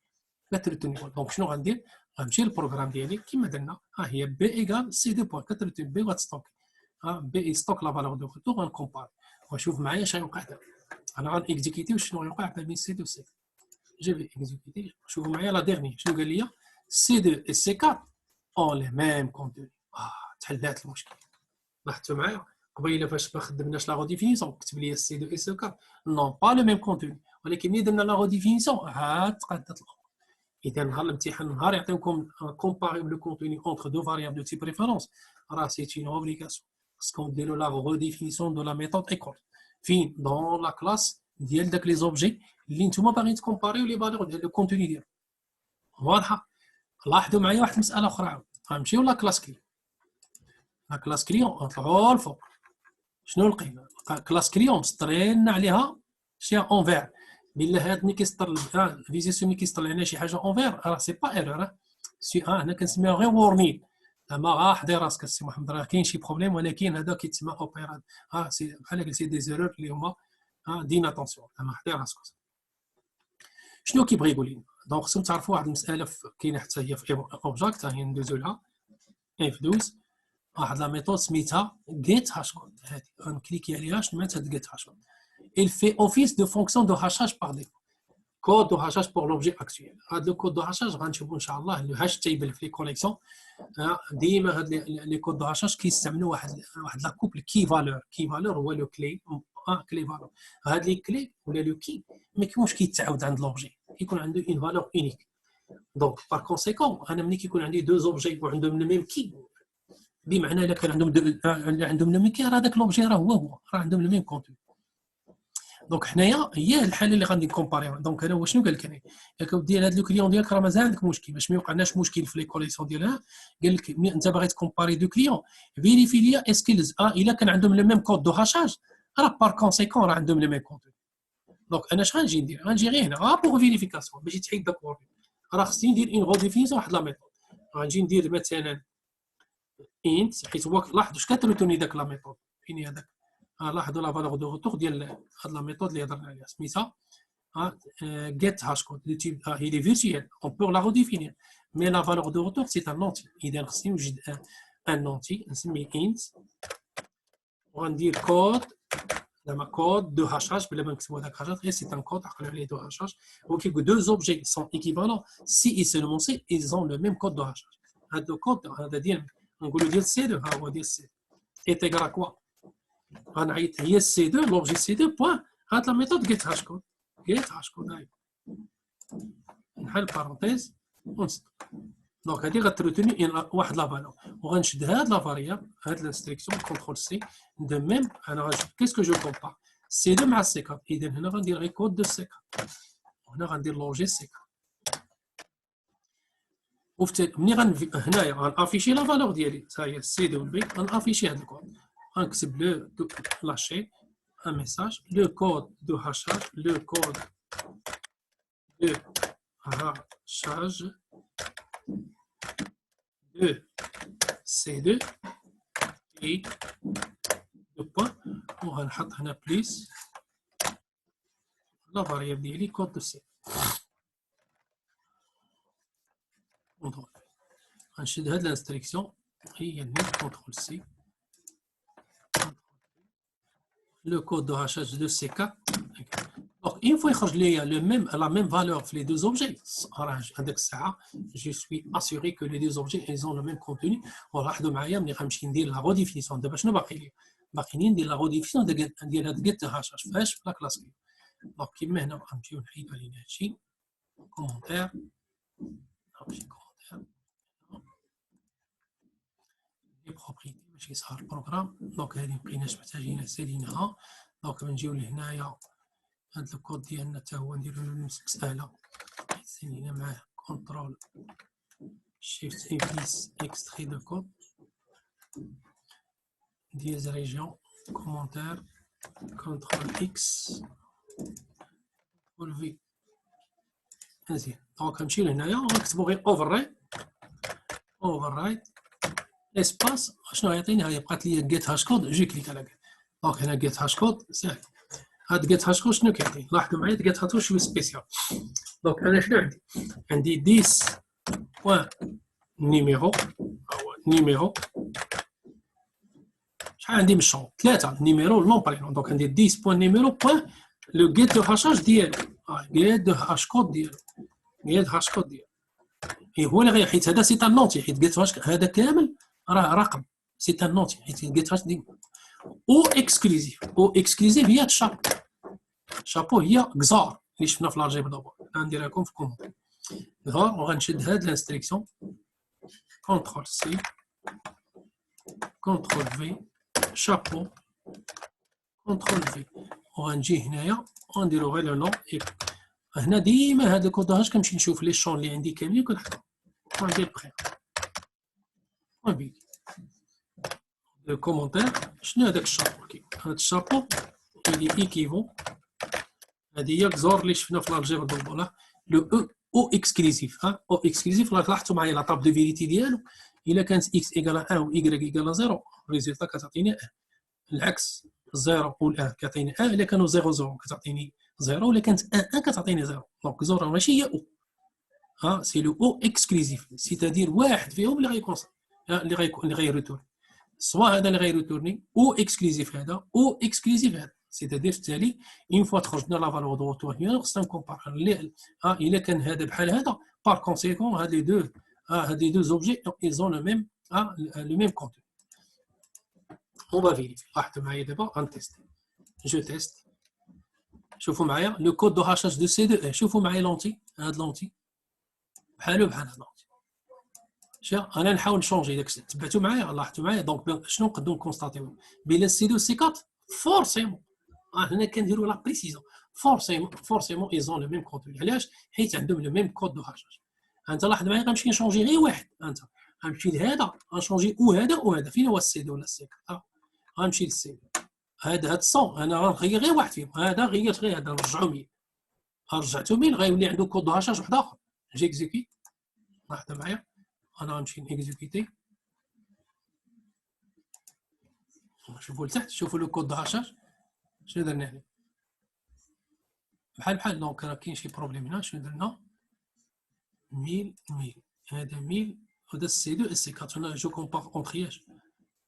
كترتوني دونك شنو غندير غنمشي للبروغرام ديالي كما درنا هي بي ايكال سي دو بوين كترتون بي غتستوك بي ستوك لا فالور دو روتور غنكومبار وشوف معايا اش غيوقع دابا انا غنكزيكيتي شنو غيوقع بين سي 2 و سي je vais exécuter. Je vous mets la dernière. Je vais dire C2 et C4 ont les mêmes contenus. تحلات المشكل. لاحظتوا معايا قبيله فاش ما خدمناش لا ريديفينيسيون كتب لي سي 2 et سي 4 نون با لو ميم كونتوني ولكن ملي درنا لا ريديفينيسيون عاد تقادت الامور. اذا نهار الامتحان نهار يعطيوكم كومباري لو كونتوني اونتر دو فاريابل دو تيب ريفيرونس راه سي اون اوبليغاسيون خصكم ديروا لا ريديفينيسيون دو لا ميثود ايكول فين دون لا كلاس ديال داك لي زوبجي اللي نتوما باغيين تكومباريو لي فالور ديال لو كونتوني ديالو. واضحه؟ لاحظوا معايا واحد المساله اخرى غنمشيو لا كلاس كلي. لا كلاس كليون نطلعوا الفوق شنو لقينا؟ كلاس كليون مسطرين عليها شي اونفير بالله هاد ملي كيسطر الفيزيسيون ملي كيسطر لنا شي حاجه اونفير راه سي با ايرور سي هنا كنسميوها غير وورنين زعما غا حضي راسك السي محمد راه كاين شي بروبليم ولكن هذا كيتسمى اوبيراد سي بحال قلتي دي زيرور اللي هما دينا اتونسيون زعما حضي راسك. شنو كيبغي يقول لنا؟ دونك خصكم تعرفوا واحد المساله كاينه حتى هي في اوبجاكت هي ندوزو لها اف 12 واحد لا ميثود سميتها get hashcode. هذه غنكليكي عليها شنو معناتها get hashcode. Il fait office de fonction de hachage par défaut. Code de hachage pour l'objet actuel. هذا le code de hachage غنشوفوا ان شاء الله le hash table في les collections. ديما هاد les codes de hachage كيستعملوا واحد لا couple key valeur هو لو كلي كلي فالور. هاد لي كلي ولا لو كي ما كيكونش كيتعاود عند لوبجي كيكون عنده une valeur unique. Donc par conséquent انا ملي كيكون عندي deux objets وعندهم le même key بمعنى الا كان عندهم لو ميم كي راه داك لوبجي راه هو راه عندهم لو ميم كونتوني. دونك حنايا هي الحاله اللي غادي نكومباريو. دونك انا شنو قال لك هنا؟ قال لك ودي هذا لو كليون ديالك راه مازال عندك مشكل باش ما يوقعناش مشكل في لي كوليكسيون ديالها. قال لك انت باغي تكومباري دو كليون فيريفي ليا اسكيلز الا كان عندهم لو ميم كود دو هاشاج راه بار كونسيكون راه عندهم لو ميم كونتوني. دونك انا اش غنجي ندير؟ غنجي غير هنا بوغ فيريفيكاسيون باش يتحيد داك وورد راه خصني ندير اون ريديفينيسيون واحد لا ميثود. غنجي ندير مثلا int حيت هو لاحظوا اش كتريتوني داك لا ميثود فين هي داك لاحظوا لا فالور دو روتور ديال هاد لا ميثود اللي هضرنا عليها سميتها get hashcode le type il est virtuel on peut la redéfinir mais la valeur de retour c'est un entier اذا خصني نوجد ان entier نسميه int وغندير كود زعما كود دو هاشاج بلا ما نكتبوا هذاك هاشاج غير سي ان كود عقلوا عليه دو هاشاج هو كيقول deux objets sont équivalents si et seulement si ils ont le même code de hachage. هذا الكود هذا ديال نقولوا ديال سي 2 ها هو ديال سي انتيغرا كوا غنعيط هي سي 2 لوبجي سي 2 بوين هاد لا ميثود get hashcode هاي نحل بارونتيز ونسد. دونك هادي غتريتوني واحد لا فالور وغنشد هاد لا فاريابل هاد الانستركسيون كونترول سي دو ميم انا غنشوف كيسكو جو كومبار سي 2 مع سي 4 اذا هنا غندير غير كود دو سي 4 وهنا غندير لوجي سي 4 ملي هنايا غنافيشي لا فالور ديالي ها هي سي 2 والبي غنافيشي هاد الكود غنكتب لو لاشي ان ميساج لو كود دو هاشاج لو كود دو هاشاج دو سي 2 اي دو بوين وغنحط هنا بليس لا فاريابل ديالي كود دو سي. غنشد هاد الانستركسيون هي نيت كونترول سي لو كود دو هاشاج دو سي 4 دونك اون فوا يخرج ليا لو ميم لا ميم فالور في لي دو اوبجي راه هذاك الساعه جو سوي اسيوري كو لي دو اوبجي ايزون لو ميم كونتوني. ولاحظوا معايا ملي غنمشي ندير لا ريديفينيسيون دابا شنو باقي لي؟ باقي لي ندير لا ريديفينيسيون ديال هاد جيت هاشاج فاش في لا كلاس كي. دونك كيما هنا غنمشيو نحيدو علينا هادشي كومونتير لي بروبريتي باش يظهر البروغرام. دونك هذه مبقيناش محتاجين سالينها. دونك نجيو لهنايا هاد الكود ديالنا حتى هو نديرو نفس المسألة سالينا معاه كونترول شيفت إبليس إكستري دو كود ديال ريجيون كومونتير كونترول إكس والفي مزيان. دونك نمشي لهنايا ونكتبو غير اوفر اسباس شنو يعطيني؟ هاي بقات لي جيت هاشكود جي كليك على جيت. دونك هنا جيت هاشكود ساهل. هاد جيت هاشكود شنو كيعطي؟ لاحظوا معايا جيت هاشكود شويه سبيسيال. دونك انا شنو عندي 10 بوان نيميرو شحال عندي من الشون 3 نيميرو لون برينون. دونك عندي 10 بوان نيميرو بوان لو جيت دو هاشاج ديالو جيت دو هاشكود ديالو هو اللي غير حيت هذا سي ان نونتي حيت جيت هاش هذا كامل راه رقم سي ان نونتي حيت جيت هاش ديما. او اكسكلوزيف. او اكسكلوزيف هي الشابو. شابو هي كزار اللي شفنا في الالجبر دابا، غنديرها لكم في الكومونتير. دابا وغنشد هاد الانستركسيون كونترول سي كونترول في شابو كونترول في، وغنجي هنايا وغنديرو غير لو نون. هنا ديما هاد الكوداج كنمشي نشوف لي شون اللي عندي كاملين كنحطهم. وندير بخير وبيدي لو كومونتير. شنو هذاك الشابو؟ هاد الشابو اللي ايكيفون، هادي هي كزور اللي شفنا في الالجبر دابا. لو او اكسكلوزيف. او اكسكلوزيف لاحظتوا معايا لا طاب دو فيريتي ديالو، الا كانت اكس ايكال 1 و ايكغيك ايكال 0 الريزلتا كتعطيني 1. العكس 0 و 1 كتعطيني 1، الا كانوا 0 0 كتعطيني 0، ولا كانت 1 1 كتعطيني 0. دونك زور ماشي هي او. سي لو او اكسكلوزيف، سيتادير واحد فيهم اللي غيكون اللي غيريتورني، سوا هذا اللي غيريتورني او اكسكلوزيف هذا او اكسكلوزيف هذا. سيتادير في التالي اون فوا تخرجنا لا فالور دو روتور هنا خصنا نكومبار. الا كان هذا بحال هذا بار كونسيكون هاد لي دو زوبجي ايزون لو ميم كونتون. On va vérifier. لاحظوا معايا دابا غنتيستي. جو تيست. شوفوا معايا لو كود دو هاشاج دو سي 2. شوفوا معايا لونتي، هاد لونتي بحالو بحال هاد لونتي. انا نحاول نشونجي داك الشيء. تبعتوا معايا؟ لاحظتوا معايا؟ دونك شنو نقدروا نكونستاتيو بين سي 2 سي 4 فورسيمون. هنا كنديروا لا بريسيزون. فورسيمون ايزون لو ميم كونتون. علاش؟ حيت عندهم لو ميم كود دو هاشاج. انت لاحظ معايا غنمشي نشونجي غير واحد. انت غنمشي لهذا غنشونجي وهذا وهذا. فين هو السي 2 ولا السي 4؟ غنمشي للسي هاد الصون. انا غنغير غير واحد فيهم. هذا غيرت غير هذا، نرجعو 100. رجعتو 100 غيولي عنده كود دو هاشاج واحد اخر. جيكزيكي. لاحظوا معايا انا غنمشي نيكزيكيتي. شوفوا لتحت، شوفوا لو كود دو هاشاج شنو درنا هنا بحال. دونك راه كاين شي بروبليم هنا. شنو درنا؟ 1000 هذا 1000 وهذا سي 2 اس 4. هنا جو كومبار اونترياج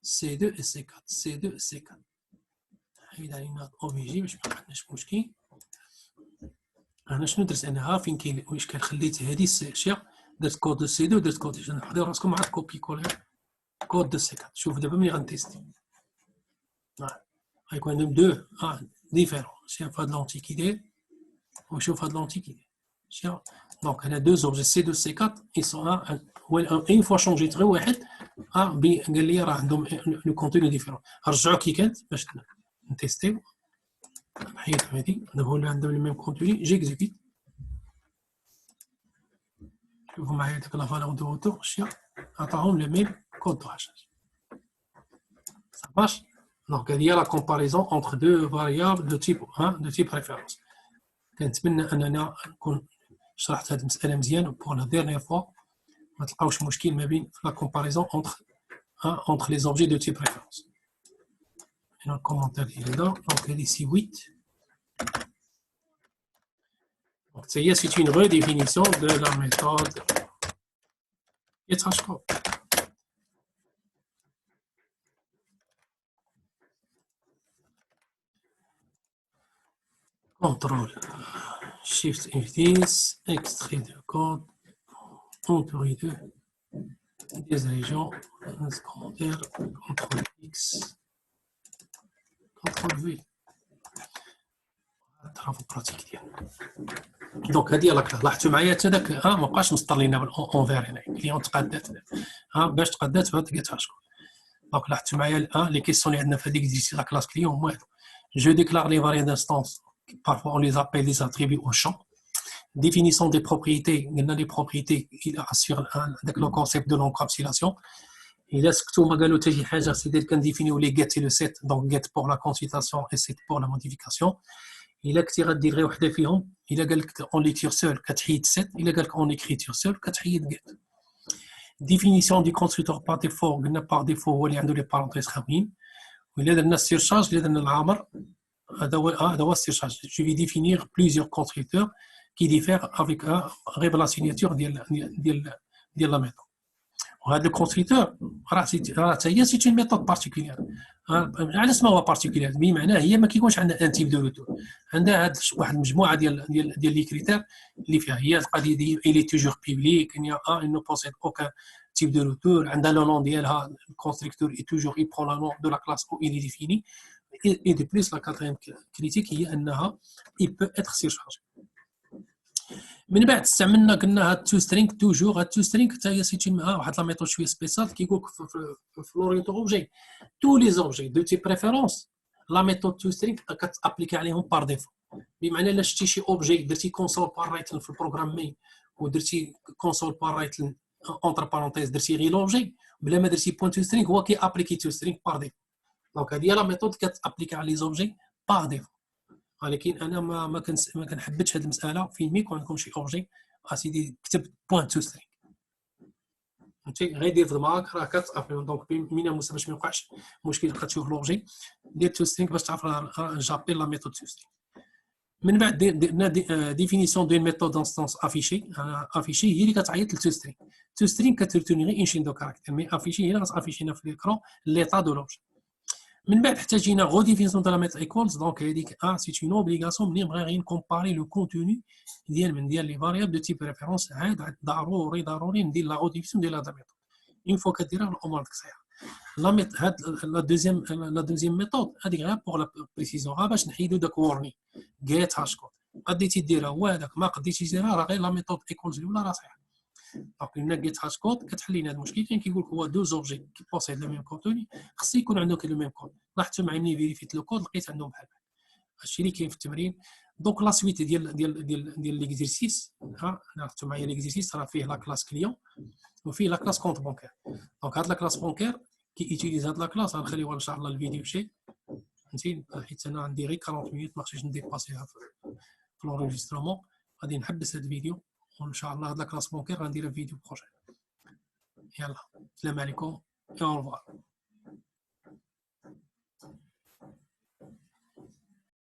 سي 2 اس 4 سي 2 اس 4. حيد علينا او في جي باش ما عندناش مشكل. انا شنو درت؟ انا فين كاين الاشكال خليت هذه الاشياء، درت كود دو سي 2 درت كود. حضروا راسكم مع كوبي كولي كود دو سي 4. شوف دابا ملي غنتيستي غيكون عندهم دو ديفيرون. شوف هاد لونتي كي داير وشوف هاد لونتي كي داير. دونك هنا دو زوبجي سي 2 سي 4 يسون اون فوا شونجيت غير واحد قال لي راه عندهم لو كونتوني ديفيرون. رجعوا كي كانت باش نتيستيو. نحيد هادي دابا ولا عندهم لو ميم كونتوني. جيكزيكيت. شوفوا معايا داك لا فالور دو روتور شتي عطاهم لو ميم كود دو هاشاج. صافاش. دونك هذه هي لا كومباريزون اونتر دو فاريابل دو تيب ريفيرونس. كنتمنى اننا نكون شرحت هذه المساله مزيان بور لا ديرنيير فوا، ما تلقاوش مشكل ما بين لا كومباريزون اونتر لي زوبجي دو تيب ريفيرونس. هنا الكومونتير ديالي هذا. دونك هذه سي 8. Donc, c'est une redéfinition de la méthode Yetrashkov. Contrôle, Shift F10, extrait de code, entouré de des régions, commentaire, CTRL X, CTRL V. travaux pratiques ديالنا. دونك هذه لاحظتوا معايا حتى داك ما بقاش مسطر لينا بالاونفير هنا. كليون تقادات باش تقادات بهاد كيتفاشكو. دونك لاحظتوا معايا لي كيسيون اللي عندنا في هذيك ديال لا كلاس كليون هما هادو. جو ديكلار لي فاريابل d'instance. Parfois on les appelle les attributs au champ. Définition des propriétés. Les propriétés il assure le concept de l'encapsulation. Il a ce que tu قالوا تجي حاجه سيدي كنديفينيو لي get et le set. Donc get pour la consultation et set pour la modification. الا كنتي غدير غير وحده فيهم، الا قال لك اون ليكتور سول كتحيد set، الا قال لك اون écriture سول كتحيد get. définition du constructeur par défaut. قلنا par défaut هو اللي عنده لي بارونتيز خاويين. وإلا درنا السيرشارج، إلا درنا العامر هذا هو السيرشارج. جو في ديفينير بليزيور كونستركتور كي ديفير افيك غير لا سيناتور ديال لا ميثود. وهذا الكونستركتور راه حتى هي سيت اون ميثود بارتيكولير. على اسمها هو بارتيكولير بمعنى هي ما كيكونش عندها ان تيب دو روتور، عندها واحد المجموعه ديال لي كريتير اللي فيها هي القضيه ديال الي توجور بيبليك. il n'y a pas une ne possède aucun type de routeur, le nom le constructeur est toujours, il prend le nom de la classe où il est défini. Et de plus, la quatrième critique est qu'il peut être surchargé. من بعد استعملنا قلنا هاد تو سترينغ توجور هاد تو سترينغ حتى هي سيتي واحد لا ميثود شويه سبيسيال كيقول لك في لورينتو اوبجي تو لي زوبجي دو تي بريفيرونس لا ميثود تو سترينغ كتابليكي عليهم بار ديفو بمعنى الا شتي شي اوبجي درتي كونسول بار رايتل في البروغرام مين ودرتي كونسول بار رايتل اونتر بارونتيز درتي غير لوبجي بلا ما درتي بوين تو سترينغ هو كي ابليكي تو سترينغ بار ديفو دونك هذه هي لا ميثود كتابليكي على لي زوبجي بار ديفو ولكن انا ما كنحبش هذه المساله فين يكون عندكم شي اوبجي اسيدي كتب بوين تو سترينغ فهمتي غير دير في دماغك راه كتابلي دونك من باش ما يوقعش مشكل كتشوف لوبجي دير تو سترينغ باش تعرف جابي لا ميثود تو سترينغ من بعد درنا ديفينيسيون دو ميثود انستانس افيشي افيشي هي اللي كتعيط للتو سترينغ تو سترينغ كترتوني غير انشين دو كاركتير مي افيشي هي اللي غتافيشينا في ليكرون ليطا دو لوبجي من بعد احتاجينا غو ديفينيسيون دو لا ميثود ايكوالز دونك هذيك سي اون اوبليغاسيون ملي نبغي غير نكومباري لو كونتوني ديال لي فاريابل دو تيب ريفيرونس عاد ضروري ندير لا غو ديفينيسيون ديال هذا الميثود اون فوا كديرها الامور صحيحه لا دوزيام ميثود هذيك غير بوغ لا بريسيزيون باش نحيدو داك وورني جيت هاش كود قديتي ديرها هو هذاك ما قديتيش ديرها راه غير لا ميثود ايكوالز الاولى راه صحيحه دونك لنا جيت هاش كود كتحل لنا هذا المشكل كاين كيقول لك هو دو زوبجي كي بوسيد لو ميم كونتوني خص يكون عندهم لو ميم كود لاحظتوا معايا ملي فيريفيت لو كود لقيت عندهم بحال هادشي اللي كاين في التمرين دونك لا سويت ديال ليكزيرسيس لاحظتوا معايا ليكزيرسيس راه فيه لا كلاس كليون وفيه لا كلاس كونت بونكير دونك هاد لا كلاس بونكير كي يوتيليز هاد لا كلاس غنخليوها ان شاء الله الفيديو شي فهمتي حيت انا عندي غير 40 مينوت ما خصنيش نديباسيها في لونجسترومون غادي نحبس هاد الفيديو وان شاء الله هاد لا كلاس بونكير غنديرها في فيديو بروجين يلا السلام عليكم et au revoir.